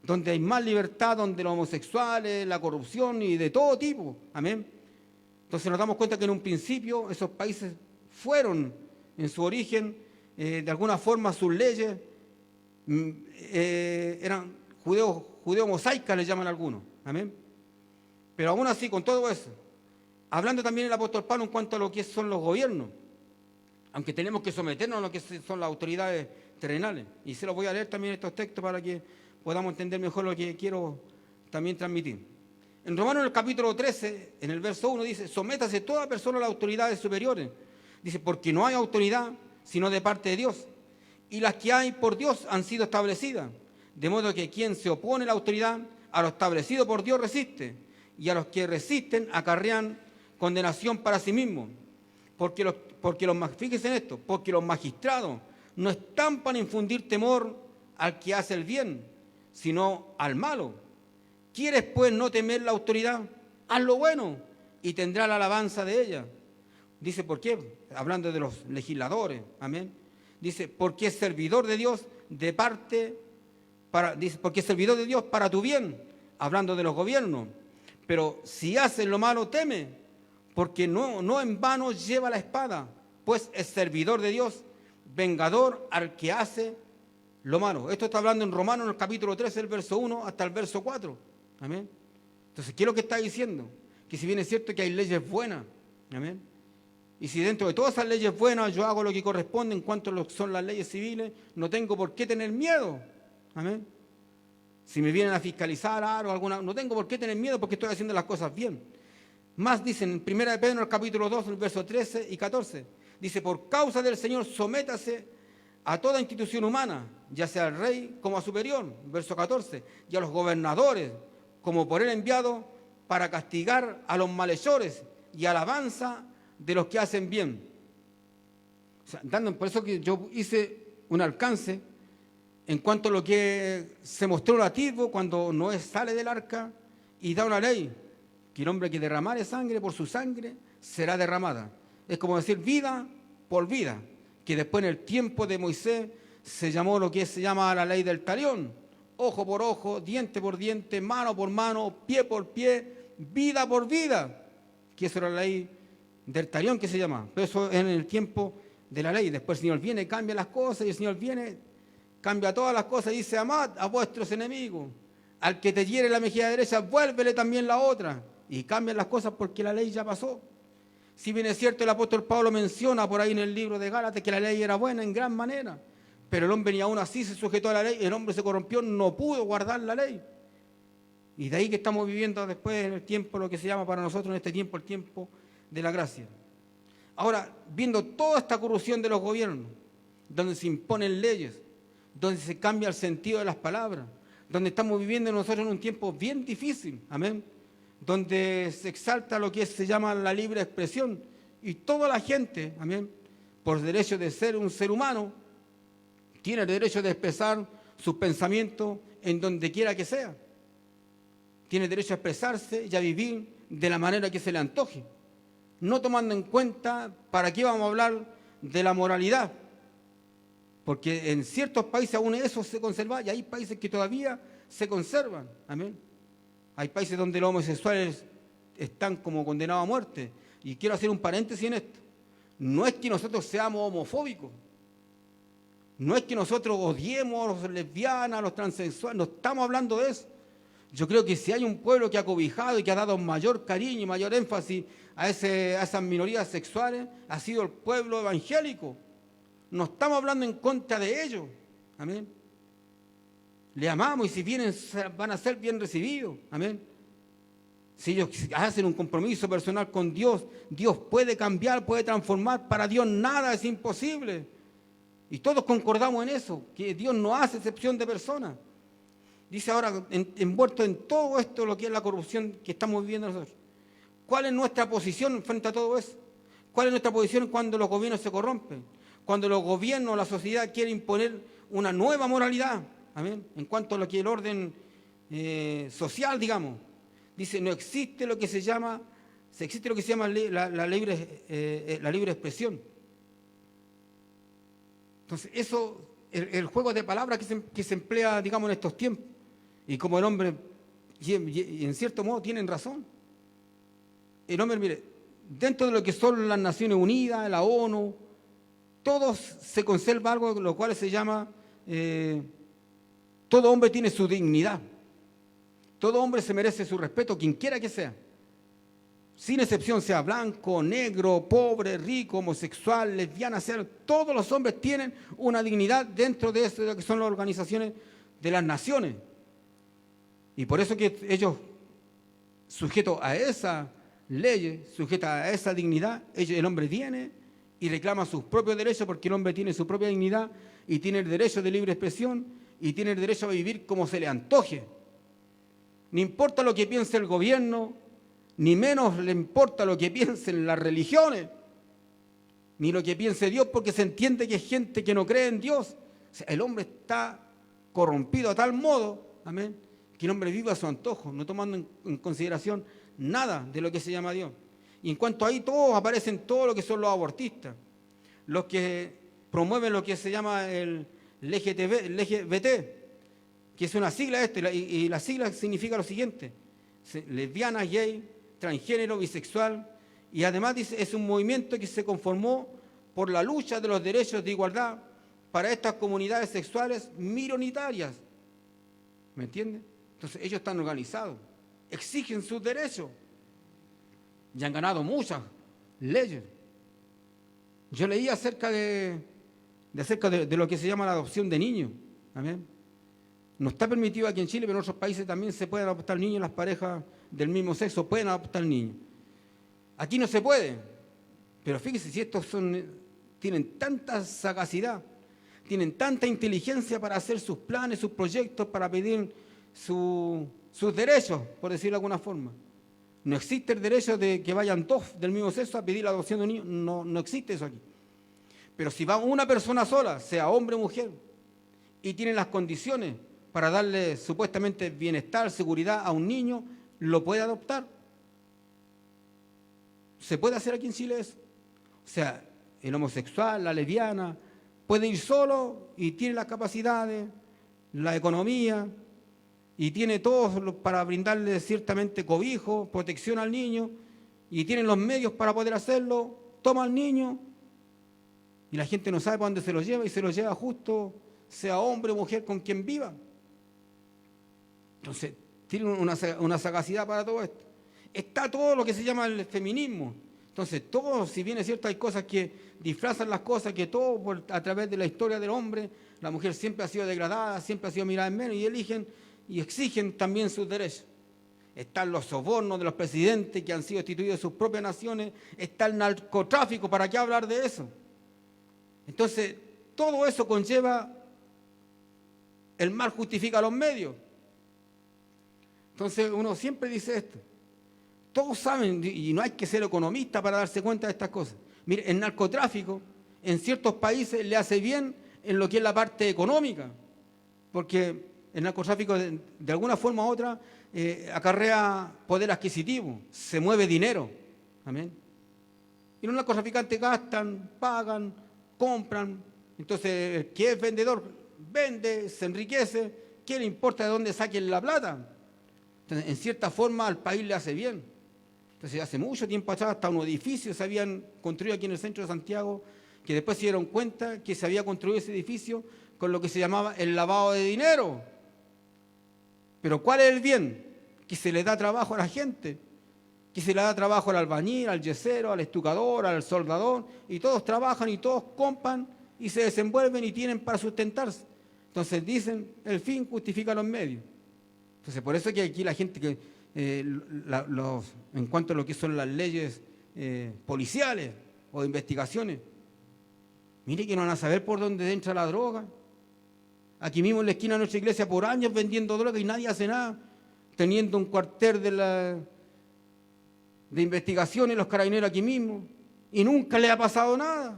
Donde hay más libertad, donde los homosexuales, la corrupción y de todo tipo. Amén. Entonces nos damos cuenta que en un principio esos países fueron, en su origen, de alguna forma sus leyes eran judeo-mosaicas, le llaman algunos. Amén. Pero aún así, con todo eso, hablando también el apóstol Pablo en cuanto a lo que son los gobiernos, aunque tenemos que someternos a lo que son las autoridades terrenales. Y se los voy a leer también estos textos para que podamos entender mejor lo que quiero también transmitir. En Romanos, en el capítulo 13, en el verso 1, dice: sométase toda persona a las autoridades superiores. Dice: porque no hay autoridad sino de parte de Dios, y las que hay por Dios han sido establecidas. De modo que quien se opone a la autoridad, a lo establecido por Dios resiste, y a los que resisten acarrean condenación para sí mismos. Fíjense en esto, porque los magistrados no están para infundir temor al que hace el bien, sino al malo. ¿Quieres pues no temer la autoridad? Haz lo bueno y tendrá la alabanza de ella. Dice, ¿por qué? Hablando de los legisladores, amén. Dice, porque es servidor de Dios porque es servidor de Dios para tu bien, hablando de los gobiernos. Pero si haces lo malo, teme, porque no en vano lleva la espada, pues es servidor de Dios, vengador al que hace lo malo. Esto está hablando en Romanos, en el capítulo 13, el verso 1 hasta el verso 4. Amén. Entonces, ¿qué es lo que está diciendo? Que si bien es cierto que hay leyes buenas, amén, y si dentro de todas esas leyes buenas yo hago lo que corresponde en cuanto a lo que son las leyes civiles, no tengo por qué tener miedo. Amén. Si me vienen a fiscalizar algo, no tengo por qué tener miedo porque estoy haciendo las cosas bien. Más dicen en 1 de Pedro, el capítulo 2, el verso 13 y 14. Dice, por causa del Señor, sométase a toda institución humana, ya sea al rey como a superior, verso 14, y a los gobernadores, como por él enviado, para castigar a los malhechores y alabanza de los que hacen bien. O sea, por eso que yo hice un alcance en cuanto a lo que se mostró relativo cuando Noé sale del arca y da una ley, que el hombre que derramare sangre, por su sangre será derramada. Es como decir vida por vida, que después en el tiempo de Moisés se llamó lo que se llama la ley del talión: ojo por ojo, diente por diente, mano por mano, pie por pie, vida por vida, que eso era la ley del talión que se llama. Pero eso en el tiempo de la ley. Después el Señor viene, cambia las cosas, y el Señor viene, cambia todas las cosas y dice: amad a vuestros enemigos, al que te hiere la mejilla derecha, vuélvele también la otra. Y cambian las cosas porque la ley ya pasó. Si bien es cierto, el apóstol Pablo menciona por ahí en el libro de Gálatas que la ley era buena en gran manera, pero el hombre ni aún así se sujetó a la ley, el hombre se corrompió, no pudo guardar la ley. Y de ahí que estamos viviendo después en el tiempo, lo que se llama para nosotros en este tiempo, el tiempo de la gracia. Ahora, viendo toda esta corrupción de los gobiernos, donde se imponen leyes, donde se cambia el sentido de las palabras, donde estamos viviendo nosotros en un tiempo bien difícil, amén, donde se exalta lo que se llama la libre expresión, y toda la gente, amén, por derecho de ser un ser humano, tiene el derecho de expresar sus pensamientos en donde quiera que sea. Tiene derecho a expresarse y a vivir de la manera que se le antoje, no tomando en cuenta para qué vamos a hablar de la moralidad, porque en ciertos países aún eso se conserva y hay países que todavía se conservan, amén. Hay países donde los homosexuales están como condenados a muerte. Y quiero hacer un paréntesis en esto. No es que nosotros seamos homofóbicos. No es que nosotros odiemos a los lesbianas, a los transexuales. No estamos hablando de eso. Yo creo que si hay un pueblo que ha cobijado y que ha dado mayor cariño y mayor énfasis a esas minorías sexuales, ha sido el pueblo evangélico. No estamos hablando en contra de ellos. Amén. Le amamos y si vienen van a ser bien recibidos. Amén. Si ellos hacen un compromiso personal con Dios, Dios puede cambiar, puede transformar. Para Dios nada es imposible. Y todos concordamos en eso, que Dios no hace excepción de personas. Dice ahora, envuelto en todo esto, lo que es la corrupción que estamos viviendo nosotros. ¿Cuál es nuestra posición frente a todo eso? ¿Cuál es nuestra posición cuando los gobiernos se corrompen? Cuando los gobiernos, la sociedad quiere imponer una nueva moralidad. Amén. En cuanto a lo que es el orden social, digamos. Dice, no existe lo que se llama, existe lo que se llama la libre expresión. Entonces, eso, el juego de palabras que se emplea, digamos, en estos tiempos, y como el hombre, y en cierto modo tienen razón. El hombre, mire, dentro de lo que son las Naciones Unidas, la ONU, todos se conserva algo, lo cual se llama, todo hombre tiene su dignidad. Todo hombre se merece su respeto, quien quiera que sea. Sin excepción, sea blanco, negro, pobre, rico, homosexual, lesbiana, sea, todos los hombres tienen una dignidad dentro de eso, de lo que son las organizaciones de las naciones. Y por eso que ellos, sujetos a esa ley, sujetos a esa dignidad, el hombre viene y reclama sus propios derechos, porque el hombre tiene su propia dignidad y tiene el derecho de libre expresión y tiene el derecho a vivir como se le antoje. No importa lo que piense el gobierno, ni menos le importa lo que piensen las religiones, ni lo que piense Dios, porque se entiende que es gente que no cree en Dios. O sea, el hombre está corrompido a tal modo, amén, que el hombre vive a su antojo, no tomando en consideración nada de lo que se llama Dios. Y en cuanto a ahí, todos aparecen todo lo que son los abortistas, los que promueven lo que se llama el LGBT, que es una sigla y la sigla significa lo siguiente: lesbiana, gay, transgénero, bisexual, y además dice, es un movimiento que se conformó por la lucha de los derechos de igualdad para estas comunidades sexuales minoritarias. ¿Me entiende? Entonces ellos están organizados, exigen sus derechos y han ganado muchas leyes. Yo leí acerca de lo que se llama la adopción de niños. ¿Amén? No está permitido aquí en Chile, pero en otros países también se pueden adoptar niños, las parejas del mismo sexo pueden adoptar niños. Aquí no se puede, pero fíjese, si estos tienen tanta sagacidad, tienen tanta inteligencia para hacer sus planes, sus proyectos, para pedir sus derechos, por decirlo de alguna forma. No existe el derecho de que vayan dos del mismo sexo a pedir la adopción de un niño, no existe eso aquí. Pero si va una persona sola, sea hombre o mujer, y tiene las condiciones para darle supuestamente bienestar, seguridad a un niño, lo puede adoptar. ¿Se puede hacer aquí en Chile eso? O sea, el homosexual, la lesbiana, puede ir solo y tiene las capacidades, la economía, y tiene todo para brindarle ciertamente cobijo, protección al niño, y tienen los medios para poder hacerlo, toma al niño, y la gente no sabe para dónde se lo lleva, y se lo lleva justo, sea hombre o mujer con quien viva. Entonces, tiene una sagacidad para todo esto. Está todo lo que se llama el feminismo. Entonces, todo, si bien es cierto, hay cosas que disfrazan las cosas, que todo a través de la historia del hombre, la mujer siempre ha sido degradada, siempre ha sido mirada en menos, y eligen y exigen también sus derechos. Están los sobornos de los presidentes que han sido destituidos de sus propias naciones, está el narcotráfico, ¿para qué hablar de eso? Entonces, todo eso conlleva, el mal justifica los medios. Entonces, uno siempre dice esto. Todos saben, y no hay que ser economista para darse cuenta de estas cosas. Mire, el narcotráfico en ciertos países le hace bien en lo que es la parte económica, porque el narcotráfico de alguna forma u otra acarrea poder adquisitivo, se mueve dinero. Amén. Y los narcotraficantes gastan, pagan, compran. Entonces, el que es vendedor vende, se enriquece. ¿Qué le importa de dónde saquen la plata? Entonces, en cierta forma al país le hace bien. Entonces, hace mucho tiempo atrás, hasta unos edificios se habían construido aquí en el centro de Santiago, que después se dieron cuenta que se había construido ese edificio con lo que se llamaba el lavado de dinero. Pero ¿cuál es el bien? Que se le da trabajo a la gente, que se le da trabajo al albañil, al yesero, al estucador, al soldador, y todos trabajan y todos compran y se desenvuelven y tienen para sustentarse. Entonces dicen, el fin justifica los medios. Entonces por eso es que aquí la gente que, en cuanto a lo que son las leyes policiales o de investigaciones, mire que no van a saber por dónde entra la droga. Aquí mismo en la esquina de nuestra iglesia por años vendiendo droga y nadie hace nada, teniendo un cuartel de investigaciones los carabineros aquí mismo, y nunca le ha pasado nada.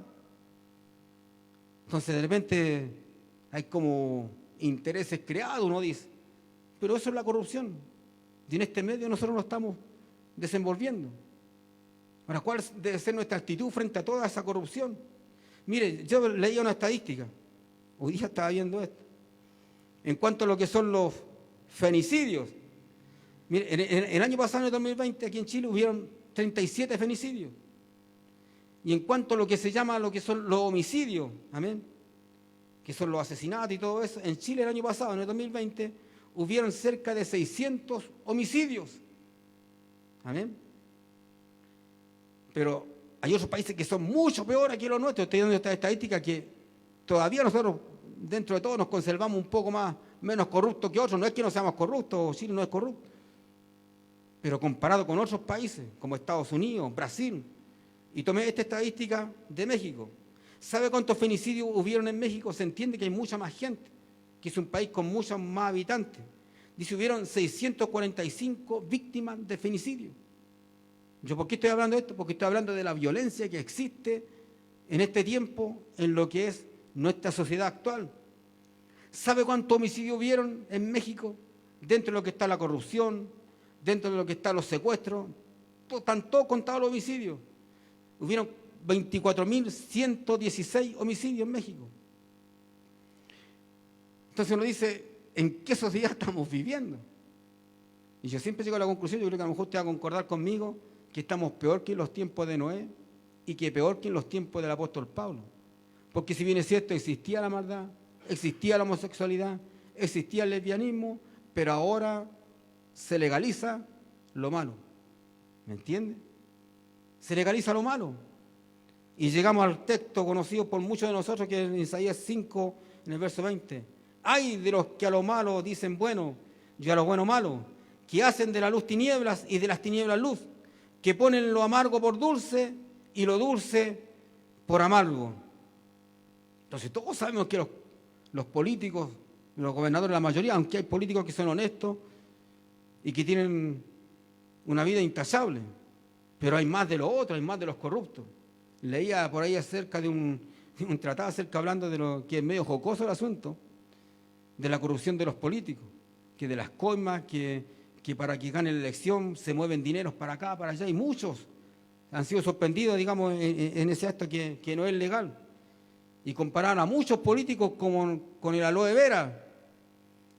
Entonces de repente hay como intereses creados, uno dice, pero eso es la corrupción. Y en este medio nosotros nos estamos desenvolviendo. Ahora, ¿cuál debe ser nuestra actitud frente a toda esa corrupción? Mire, yo leía una estadística, hoy día estaba viendo esto, en cuanto a lo que son los femicidios. Mire, el año pasado, en el 2020, aquí en Chile hubieron 37 femicidios. Y en cuanto a lo que se llama, lo que son los homicidios, amén, que son los asesinatos y todo eso, en Chile el año pasado, en el 2020, hubieron cerca de 600 homicidios. Amén. Pero hay otros países que son mucho peores que los nuestros. Estoy dando esta estadística que todavía nosotros, dentro de todo, nos conservamos un poco menos corruptos que otros. No es que no seamos corruptos, Chile no es corrupto. Pero comparado con otros países, como Estados Unidos, Brasil, y tomé esta estadística de México. ¿Sabe cuántos femicidios hubieron en México? Se entiende que hay mucha más gente, que es un país con muchos más habitantes. Dice, hubieron 645 víctimas de femicidio. ¿Yo por qué estoy hablando de esto? Porque estoy hablando de la violencia que existe en este tiempo en lo que es nuestra sociedad actual. ¿Sabe cuántos homicidios hubieron en México? Dentro de lo que está la corrupción, dentro de lo que están los secuestros, están todos contados los homicidios. Hubieron 24.116 homicidios en México. Entonces uno dice, ¿en qué sociedad estamos viviendo? Y yo siempre llego a la conclusión, yo creo que a lo mejor usted va a concordar conmigo, que estamos peor que en los tiempos de Noé y que peor que en los tiempos del apóstol Pablo. Porque si bien es cierto, existía la maldad, existía la homosexualidad, existía el lesbianismo, pero ahora se legaliza lo malo. ¿Me entiende? Se legaliza lo malo. Y llegamos al texto conocido por muchos de nosotros, que es en Isaías 5, en el verso 20. ¡Ay de los que a lo malo dicen bueno y a lo bueno malo! Que hacen de la luz tinieblas y de las tinieblas luz, que ponen lo amargo por dulce y lo dulce por amargo. Entonces todos sabemos que los políticos, los gobernadores, la mayoría, aunque hay políticos que son honestos y que tienen una vida intachable, pero hay más de lo otro, hay más de los corruptos. Leía por ahí acerca de un tratado hablando de lo que es medio jocoso el asunto, de la corrupción de los políticos, que de las coimas, que para que ganen la elección se mueven dineros para acá, para allá, y muchos han sido sorprendidos, digamos, en ese acto que no es legal. Y compararon a muchos políticos con el aloe vera.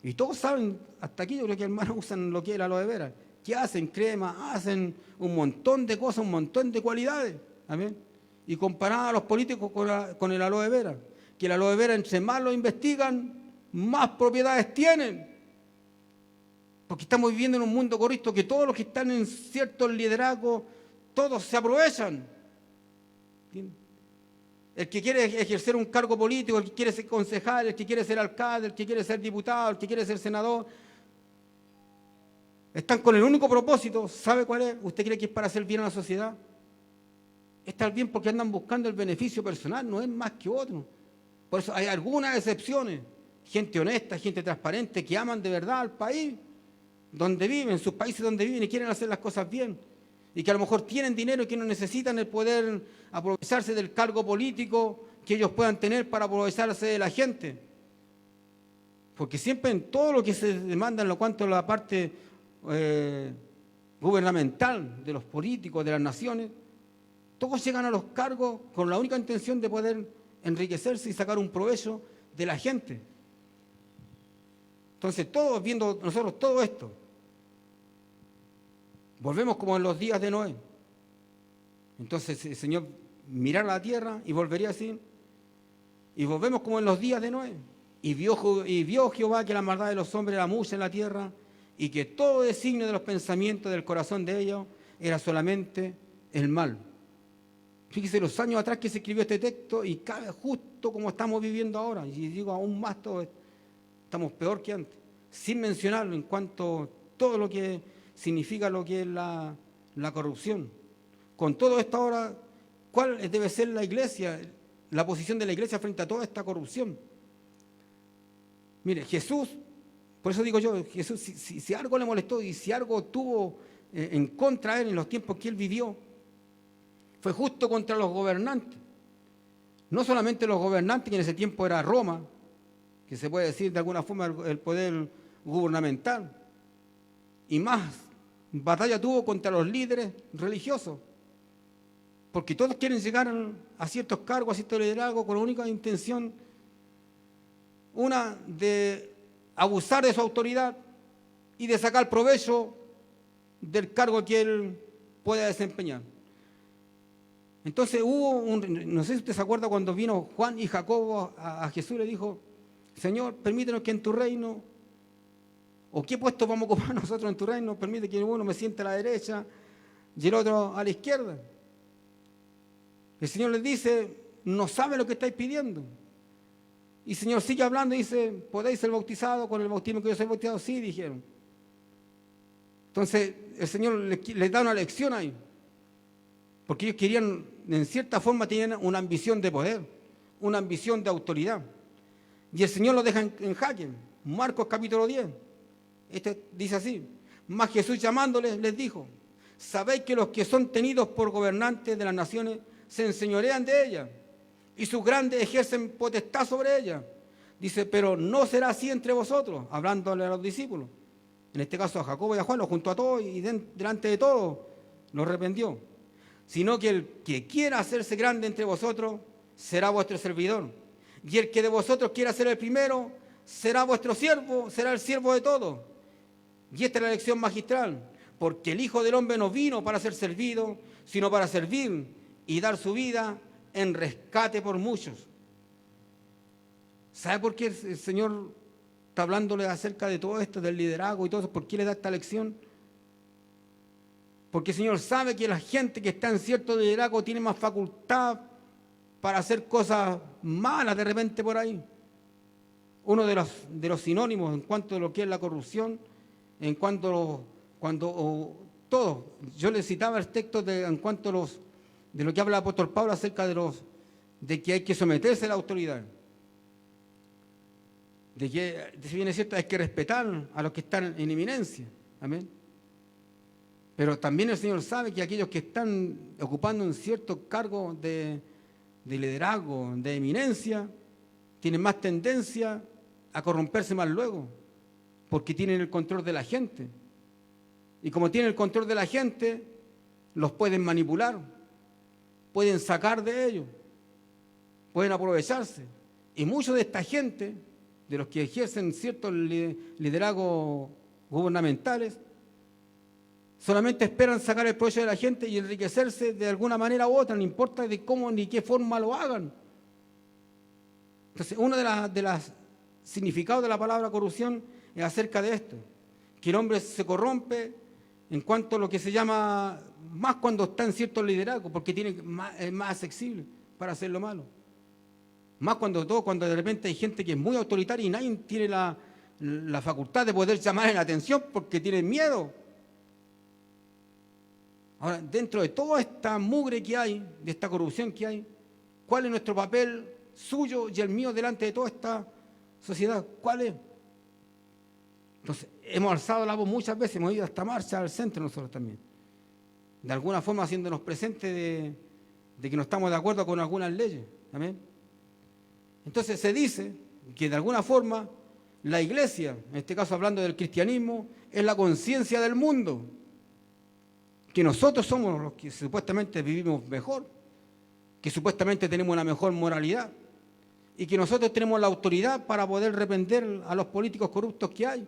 Y todos saben, hasta aquí yo creo que hermanos usan lo que es el aloe vera. ¿Qué hacen? Crema, hacen un montón de cosas, un montón de cualidades. ¿Amén? Y comparaban a los políticos con el aloe vera. Que el aloe vera, entre más lo investigan, más propiedades tienen. Porque estamos viviendo en un mundo corrupto que todos los que están en ciertos liderazgos, todos se aprovechan. ¿Entiendes? El que quiere ejercer un cargo político, el que quiere ser concejal, el que quiere ser alcalde, el que quiere ser diputado, el que quiere ser senador, están con el único propósito, ¿sabe cuál es? ¿Usted cree que es para hacer bien a la sociedad? Estar bien porque andan buscando el beneficio personal, no es más que otro. Por eso hay algunas excepciones, gente honesta, gente transparente, que aman de verdad al país donde viven, sus países donde viven y quieren hacer las cosas bien. Y que a lo mejor tienen dinero y que no necesitan el poder aprovecharse del cargo político que ellos puedan tener para aprovecharse de la gente. Porque siempre en todo lo que se demanda en lo cuanto a la parte gubernamental de los políticos, de las naciones, todos llegan a los cargos con la única intención de poder enriquecerse y sacar un provecho de la gente. Entonces, todos viendo nosotros todo esto, volvemos como en los días de Noé. Entonces el Señor mirará la tierra y volvería así. Y volvemos como en los días de Noé. Y vio Jehová que la maldad de los hombres era mucha en la tierra y que todo designio de los pensamientos del corazón de ellos era solamente el mal. Fíjese los años atrás que se escribió este texto y cabe justo como estamos viviendo ahora. Y digo aún más todo esto. Estamos peor que antes. Sin mencionarlo en cuanto a todo lo que significa lo que es la corrupción. Con todo esto ahora, ¿cuál debe ser la iglesia? La posición de la iglesia frente a toda esta corrupción. Mire, Jesús, por eso digo yo, Jesús, si algo le molestó y si algo tuvo en contra de él en los tiempos que él vivió, fue justo contra los gobernantes. No solamente los gobernantes, que en ese tiempo era Roma, que se puede decir de alguna forma el poder gubernamental. Y más batalla tuvo contra los líderes religiosos. Porque todos quieren llegar a ciertos cargos, a cierto liderazgo, con la única intención, una, de abusar de su autoridad y de sacar provecho del cargo que él pueda desempeñar. Entonces no sé si usted se acuerda cuando vino Juan y Jacobo a Jesús, le dijo: Señor, permítenos que en tu reino, o qué puesto vamos a ocupar nosotros en tu reino, permite que uno me siente a la derecha y el otro a la izquierda. El Señor les dice: no sabe lo que estáis pidiendo. Y el Señor sigue hablando y dice: ¿podéis ser bautizados con el bautismo que yo soy bautizado? Sí, dijeron. Entonces el Señor les da una lección ahí. Porque ellos querían, en cierta forma, tenían una ambición de poder, una ambición de autoridad. Y el Señor lo deja en jaque. Marcos capítulo 10. Dice así: mas Jesús llamándoles les dijo: sabéis que los que son tenidos por gobernantes de las naciones se enseñorean de ellas, y sus grandes ejercen potestad sobre ellas. Dice: pero no será así entre vosotros, hablándole a los discípulos. En este caso a Jacobo y a Juan, los juntó a todos y delante de todos los reprendió. Sino que el que quiera hacerse grande entre vosotros será vuestro servidor. Y el que de vosotros quiera ser el primero será vuestro siervo, será el siervo de todos. Y esta es la lección magistral. Porque el Hijo del Hombre no vino para ser servido, sino para servir y dar su vida en rescate por muchos. ¿Sabe por qué el Señor está hablándole acerca de todo esto, del liderazgo y todo eso? ¿Por qué le da esta lección? Porque el Señor sabe que la gente que está en cierto liderazgo tiene más facultad para hacer cosas malas de repente por ahí. Uno de los sinónimos en cuanto a lo que es la corrupción, en cuanto todo. Yo le citaba el texto en cuanto a de lo que habla el apóstol Pablo acerca de que hay que someterse a la autoridad. De que, si bien es cierto, hay que respetar a los que están en eminencia. Amén. Pero también el Señor sabe que aquellos que están ocupando un cierto cargo de liderazgo, de eminencia, tienen más tendencia a corromperse más luego, porque tienen el control de la gente. Y como tienen el control de la gente, los pueden manipular, pueden sacar de ellos, pueden aprovecharse. Y muchos de esta gente, de los que ejercen ciertos liderazgos gubernamentales, solamente esperan sacar el provecho de la gente y enriquecerse de alguna manera u otra, no importa de cómo ni qué forma lo hagan. Entonces, uno de las significados de la palabra corrupción es acerca de esto, que el hombre se corrompe en cuanto a lo que se llama, más cuando está en cierto liderazgo, porque es más accesible para hacer lo malo. Más cuando de repente hay gente que es muy autoritaria y nadie tiene la facultad de poder llamar la atención porque tienen miedo. Ahora, dentro de toda esta mugre que hay, de esta corrupción que hay, ¿cuál es nuestro papel suyo y el mío delante de toda esta sociedad? ¿Cuál es? Entonces, hemos alzado la voz muchas veces, hemos ido hasta marcha al centro nosotros también. De alguna forma haciéndonos presentes de que no estamos de acuerdo con algunas leyes. ¿Amén? Entonces se dice que de alguna forma la iglesia, en este caso hablando del cristianismo, es la conciencia del mundo. Que nosotros somos los que supuestamente vivimos mejor, que supuestamente tenemos una mejor moralidad y que nosotros tenemos la autoridad para poder reprender a los políticos corruptos que hay.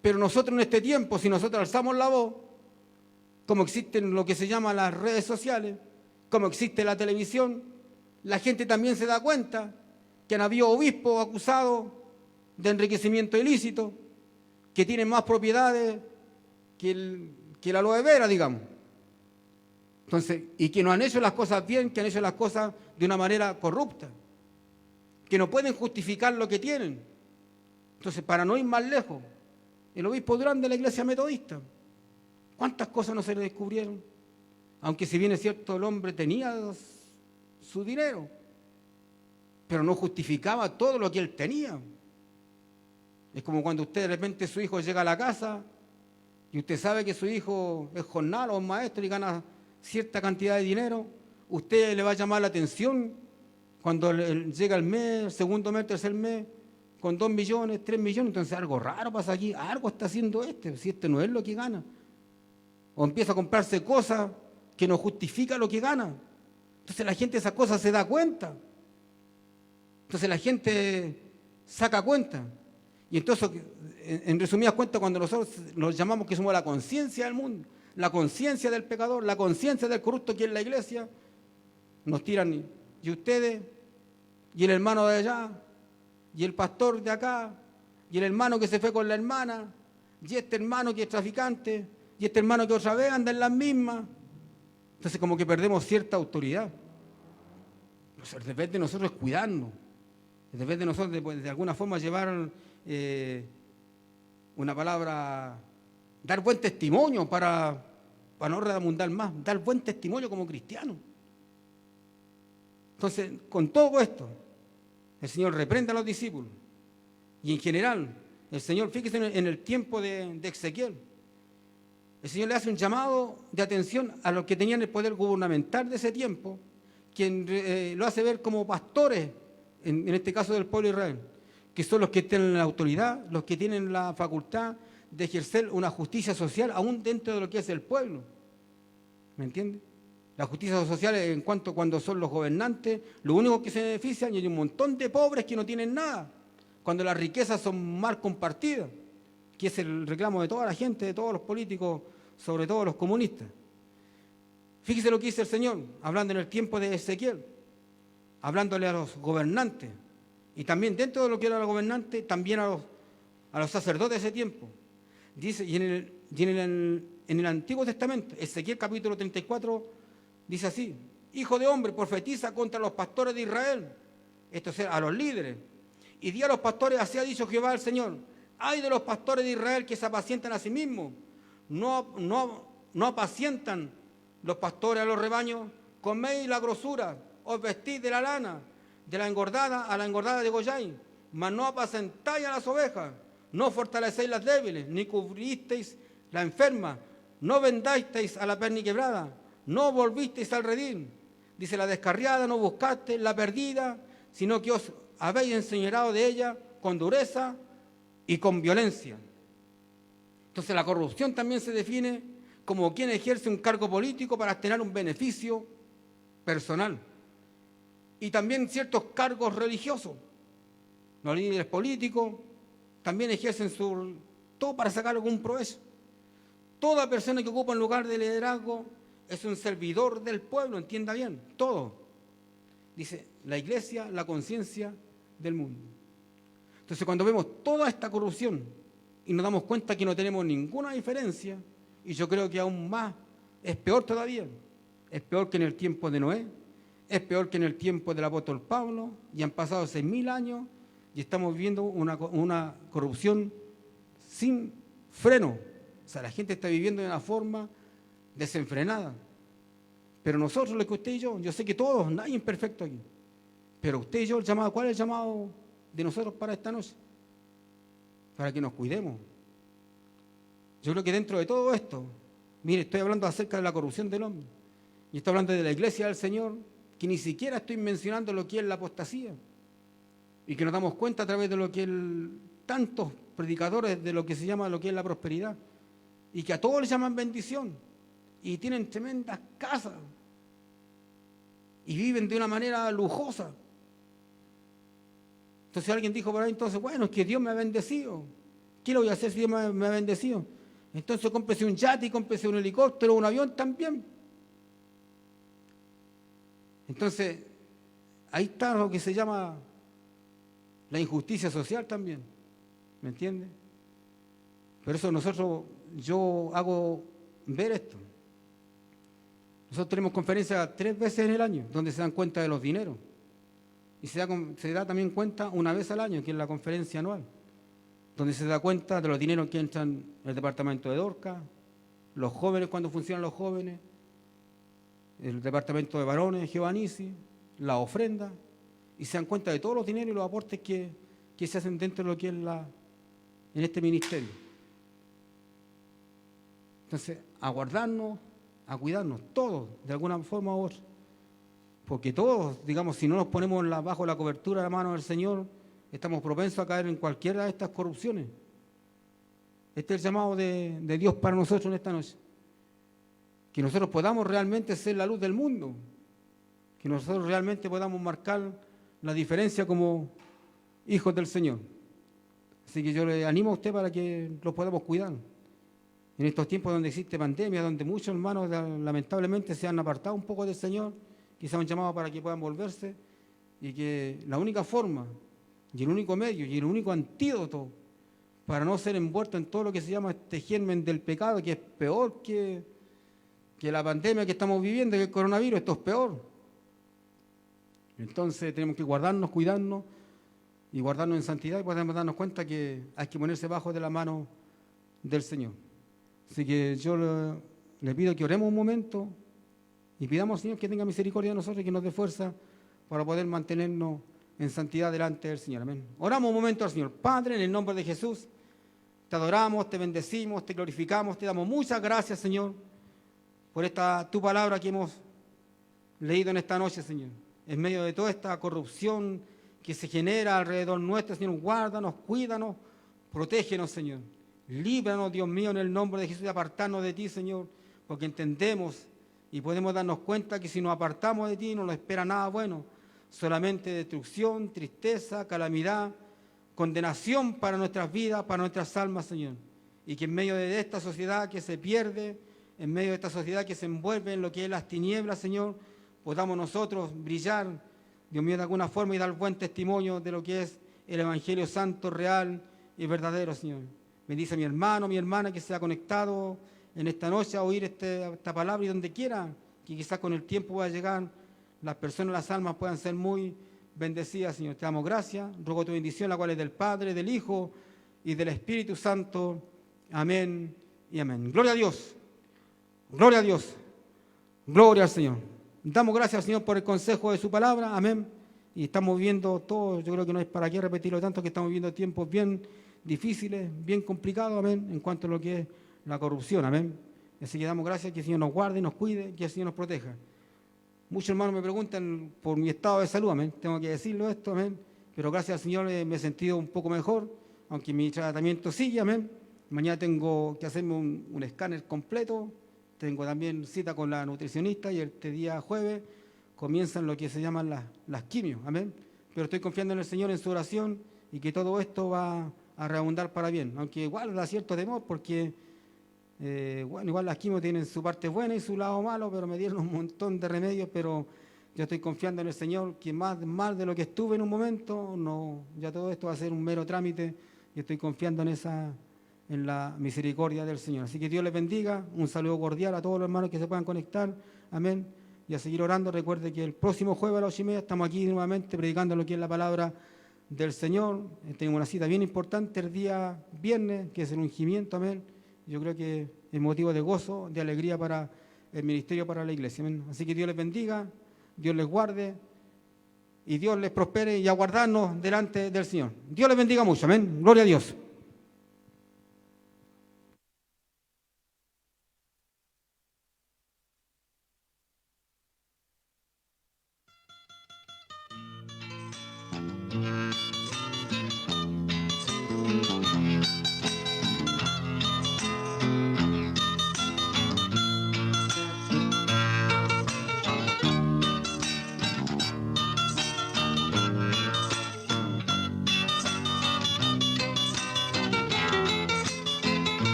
Pero nosotros en este tiempo, si nosotros alzamos la voz, como existen lo que se llama las redes sociales, como existe la televisión, la gente también se da cuenta que han habido obispos acusados de enriquecimiento ilícito, que tienen más propiedades que la aloe vera, digamos. Entonces, y que no han hecho las cosas bien, que han hecho las cosas de una manera corrupta, que no pueden justificar lo que tienen. Entonces, para no ir más lejos, el obispo Durán de la Iglesia Metodista, ¿cuántas cosas no se le descubrieron? Aunque si bien es cierto, el hombre tenía su dinero, pero no justificaba todo lo que él tenía. Es como cuando usted de repente su hijo llega a la casa y usted sabe que su hijo es jornal o es maestro y gana cierta cantidad de dinero, usted le va a llamar la atención cuando llega el mes, el segundo mes, el tercer mes, con 2 millones, 3 millones, entonces algo raro pasa aquí, algo está haciendo si este no es lo que gana. O empieza a comprarse cosas que no justifican lo que gana. Entonces la gente de esas cosas se da cuenta. Entonces la gente saca cuenta. Y entonces, en resumidas cuentas, cuando nosotros nos llamamos que somos la conciencia del mundo, la conciencia del pecador, la conciencia del corrupto que es la iglesia, nos tiran, y ustedes, y el hermano de allá, y el pastor de acá, y el hermano que se fue con la hermana, y este hermano que es traficante, y este hermano que otra vez anda en las mismas. Entonces como que perdemos cierta autoridad. Pues el deber de nosotros es cuidarnos. El deber de nosotros de alguna forma llevar una palabra, dar buen testimonio para no redundar más, dar buen testimonio como cristiano. Entonces, con todo esto, el Señor reprende a los discípulos. Y en general, el Señor, fíjese en el tiempo de Ezequiel, el Señor le hace un llamado de atención a los que tenían el poder gubernamental de ese tiempo, quien lo hace ver como pastores, en este caso del pueblo de Israel, que son los que tienen la autoridad, los que tienen la facultad de ejercer una justicia social aún dentro de lo que es el pueblo. ¿Me entiende? La justicia social en cuanto cuando son los gobernantes, lo único que se benefician, y hay un montón de pobres que no tienen nada, cuando las riquezas son mal compartidas, que es el reclamo de toda la gente, de todos los políticos, sobre todo los comunistas. Fíjese lo que dice el Señor, hablando en el tiempo de Ezequiel, hablándole a los gobernantes, y también dentro de lo que era los gobernantes, también a los sacerdotes de ese tiempo. Dice, y en el Antiguo Testamento, Ezequiel capítulo 34, dice así: hijo de hombre, profetiza contra los pastores de Israel, esto es a los líderes, y di a los pastores, así ha dicho Jehová el Señor: ay de los pastores de Israel que se apacientan a sí mismos, no apacientan los pastores a los rebaños, coméis la grosura, os vestís de la lana, de la engordada a la engordada degolláis, mas no apacentáis a las ovejas, no fortalecéis las débiles, ni cubristeis la enferma, no vendasteis a la perniquebrada, no volvisteis al redil. Dice: la descarriada no buscasteis, la perdida, sino que os habéis enseñoreado de ella con dureza y con violencia. Entonces la corrupción también se define como quien ejerce un cargo político para tener un beneficio personal. Y también ciertos cargos religiosos. Los líderes políticos también ejercen todo para sacar algún provecho. Toda persona que ocupa un lugar de liderazgo es un servidor del pueblo, entienda bien, todo. Dice, la iglesia, la conciencia del mundo. Entonces, cuando vemos toda esta corrupción y nos damos cuenta que no tenemos ninguna diferencia, y yo creo que aún más, es peor todavía, es peor que en el tiempo de Noé, es peor que en el tiempo del apóstol Pablo, y han pasado 6.000 años y estamos viendo una corrupción sin freno. O sea, la gente está viviendo de una forma desenfrenada. Pero nosotros, lo que usted y yo sé que todos, nadie es perfecto aquí, pero usted y yo, el llamado, ¿cuál es el llamado de nosotros para esta noche? Para que nos cuidemos. Yo creo que dentro de todo esto, mire, estoy hablando acerca de la corrupción del hombre, y estoy hablando de la iglesia del Señor, que ni siquiera estoy mencionando lo que es la apostasía, y que nos damos cuenta a través de lo que tantos predicadores de lo que se llama lo que es la prosperidad, y que a todos les llaman bendición, y tienen tremendas casas, y viven de una manera lujosa. Entonces alguien dijo por ahí, entonces, bueno, es que Dios me ha bendecido. ¿Qué le voy a hacer si Dios me ha bendecido? Entonces cómprese un yate y cómprese un helicóptero o un avión también. Entonces, ahí está lo que se llama la injusticia social también. ¿Me entiende? Por eso yo hago ver esto. Nosotros tenemos conferencias 3 veces en el año, donde se dan cuenta de los dineros. Y se da también cuenta una vez al año, que es la conferencia anual, donde se da cuenta de los dineros que entran en el departamento de Dorca, los jóvenes, cuando funcionan los jóvenes, el departamento de varones, Giovannici, la ofrenda, y se dan cuenta de todos los dineros y los aportes que se hacen dentro de lo que es en este ministerio. Entonces, a guardarnos, a cuidarnos, todos, de alguna forma u otra. Porque todos, digamos, si no nos ponemos bajo la cobertura de la mano del Señor, estamos propensos a caer en cualquiera de estas corrupciones. Este es el llamado de Dios para nosotros en esta noche. Que nosotros podamos realmente ser la luz del mundo. Que nosotros realmente podamos marcar la diferencia como hijos del Señor. Así que yo le animo a usted para que los podamos cuidar. En estos tiempos donde existe pandemia, donde muchos hermanos lamentablemente se han apartado un poco del Señor, quizá un llamado para que puedan volverse, y que la única forma, y el único medio, y el único antídoto para no ser envuelto en todo lo que se llama este germen del pecado, que es peor que la pandemia que estamos viviendo, que el coronavirus, esto es peor. Entonces tenemos que guardarnos, cuidarnos, y guardarnos en santidad, y podemos darnos cuenta que hay que ponerse bajo de la mano del Señor. Así que yo le pido que oremos un momento y pidamos al Señor que tenga misericordia de nosotros y que nos dé fuerza para poder mantenernos en santidad delante del Señor. Amén. Oramos un momento al Señor. Padre, en el nombre de Jesús, te adoramos, te bendecimos, te glorificamos, te damos muchas gracias, Señor, por tu palabra que hemos leído en esta noche, Señor. En medio de toda esta corrupción que se genera alrededor nuestro, Señor, guárdanos, cuídanos, protégenos, Señor. Líbranos, Dios mío, en el nombre de Jesús, de apartarnos de ti, Señor, porque entendemos y podemos darnos cuenta que si nos apartamos de ti no nos espera nada bueno, solamente destrucción, tristeza, calamidad, condenación para nuestras vidas, para nuestras almas, Señor. Y que en medio de esta sociedad que se pierde, en medio de esta sociedad que se envuelve en lo que es las tinieblas, Señor, podamos nosotros brillar, Dios mío, de alguna forma y dar buen testimonio de lo que es el Evangelio santo, real y verdadero, Señor. Bendice a mi hermano, mi hermana que se ha conectado en esta noche a oír esta palabra, y donde quiera, que quizás con el tiempo pueda llegar, las personas, las almas puedan ser muy bendecidas, Señor. Te damos gracias, ruego tu bendición, la cual es del Padre, del Hijo y del Espíritu Santo. Amén y amén. Gloria a Dios, gloria a Dios, gloria al Señor. Damos gracias al Señor por el consejo de su palabra, amén. Y estamos viviendo todo, yo creo que no es para qué repetirlo tanto, que estamos viviendo tiempos bien difíciles, bien complicados, amén, en cuanto a lo que es la corrupción, amén. Así que damos gracias, que el Señor nos guarde, nos cuide, que el Señor nos proteja. Muchos hermanos me preguntan por mi estado de salud, amén, tengo que decirlo esto, amén, pero gracias al Señor me he sentido un poco mejor, aunque mi tratamiento sigue, amén. Mañana tengo que hacerme un escáner completo, tengo también cita con la nutricionista, y este día jueves comienzan lo que se llaman las quimios, amén. Pero estoy confiando en el Señor, en su oración, y que todo esto va a redundar para bien, aunque igual da cierto temor porque, bueno, igual las quimios tienen su parte buena y su lado malo, pero me dieron un montón de remedios, pero yo estoy confiando en el Señor, que más de lo que estuve en un momento, no, ya todo esto va a ser un mero trámite, y estoy confiando en la misericordia del Señor. Así que Dios les bendiga, un saludo cordial a todos los hermanos que se puedan conectar, amén, y a seguir orando. Recuerde que el próximo jueves a las 8:30 estamos aquí nuevamente predicando lo que es la palabra del Señor. Tenemos una cita bien importante el día viernes, que es el ungimiento, amén. Yo creo que es motivo de gozo, de alegría para el ministerio, para la iglesia, amén. Así que Dios les bendiga, Dios les guarde y Dios les prospere, y aguardarnos delante del Señor. Dios les bendiga mucho, amén. Gloria a Dios.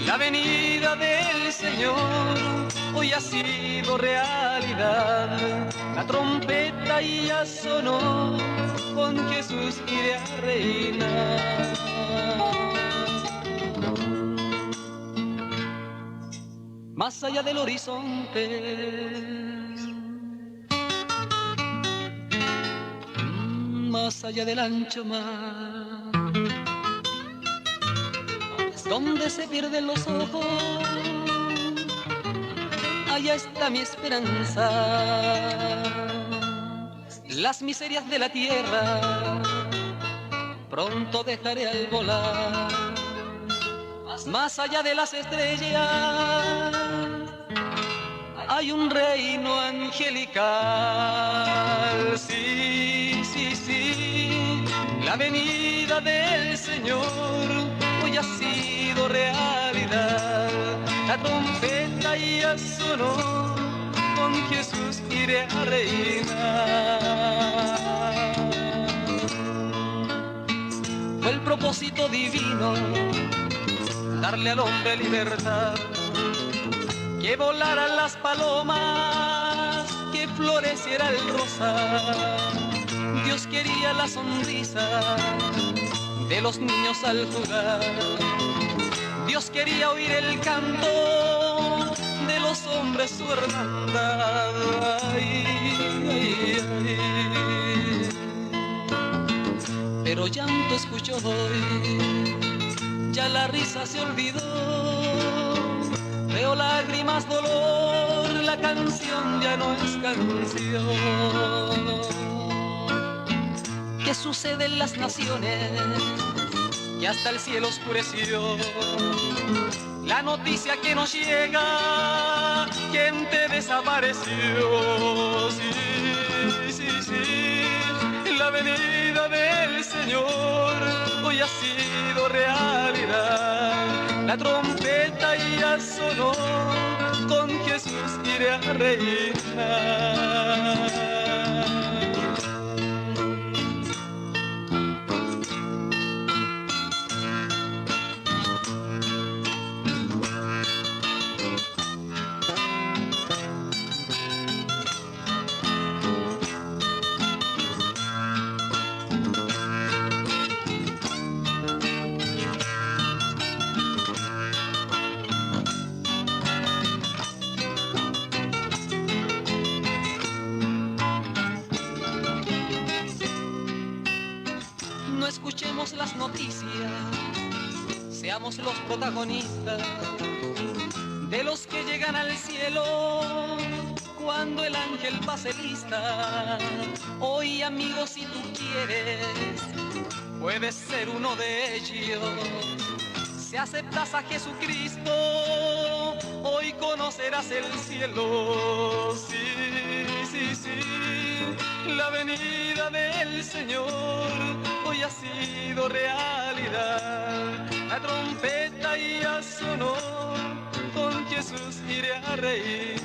La venida del Señor hoy ha sido realidad. La trompeta ya sonó, con Jesús iré a reinar. Más allá del horizonte, más allá del ancho mar, donde se pierden los ojos, allá está mi esperanza. Las miserias de la tierra pronto dejaré al volar. Más allá de las estrellas hay un reino angelical. Sí, sí, sí, la venida del Señor hoy ha sido realidad. La trompeta ya sonó, con Jesús iré a reinar. Fue el propósito divino darle al hombre libertad, que volaran las palomas, que floreciera el rosal. Dios quería la sonrisa de los niños al jugar. Dios quería oír el canto de los hombres, su hermandad. Ay, ay, ay. Pero llanto escucho hoy, ya la risa se olvidó. Veo lágrimas, dolor, la canción ya no es canción. ¿Qué sucede en las naciones? Que hasta el cielo oscureció. La noticia que nos llega, gente desapareció. Sí, sí, sí, la venida del Señor hoy ha sido realidad. La trompeta ya sonó, con Jesús iré a reinar. No escuchemos las noticias, seamos los protagonistas de los que llegan al cielo cuando el ángel pase lista. Hoy, amigos, si tú quieres, puedes ser uno de ellos. Si aceptas a Jesucristo, hoy conocerás el cielo. Sí, sí, sí, la venida del Señor hoy ha sido realidad. La trompeta ya sonó, con Jesús iré a reír.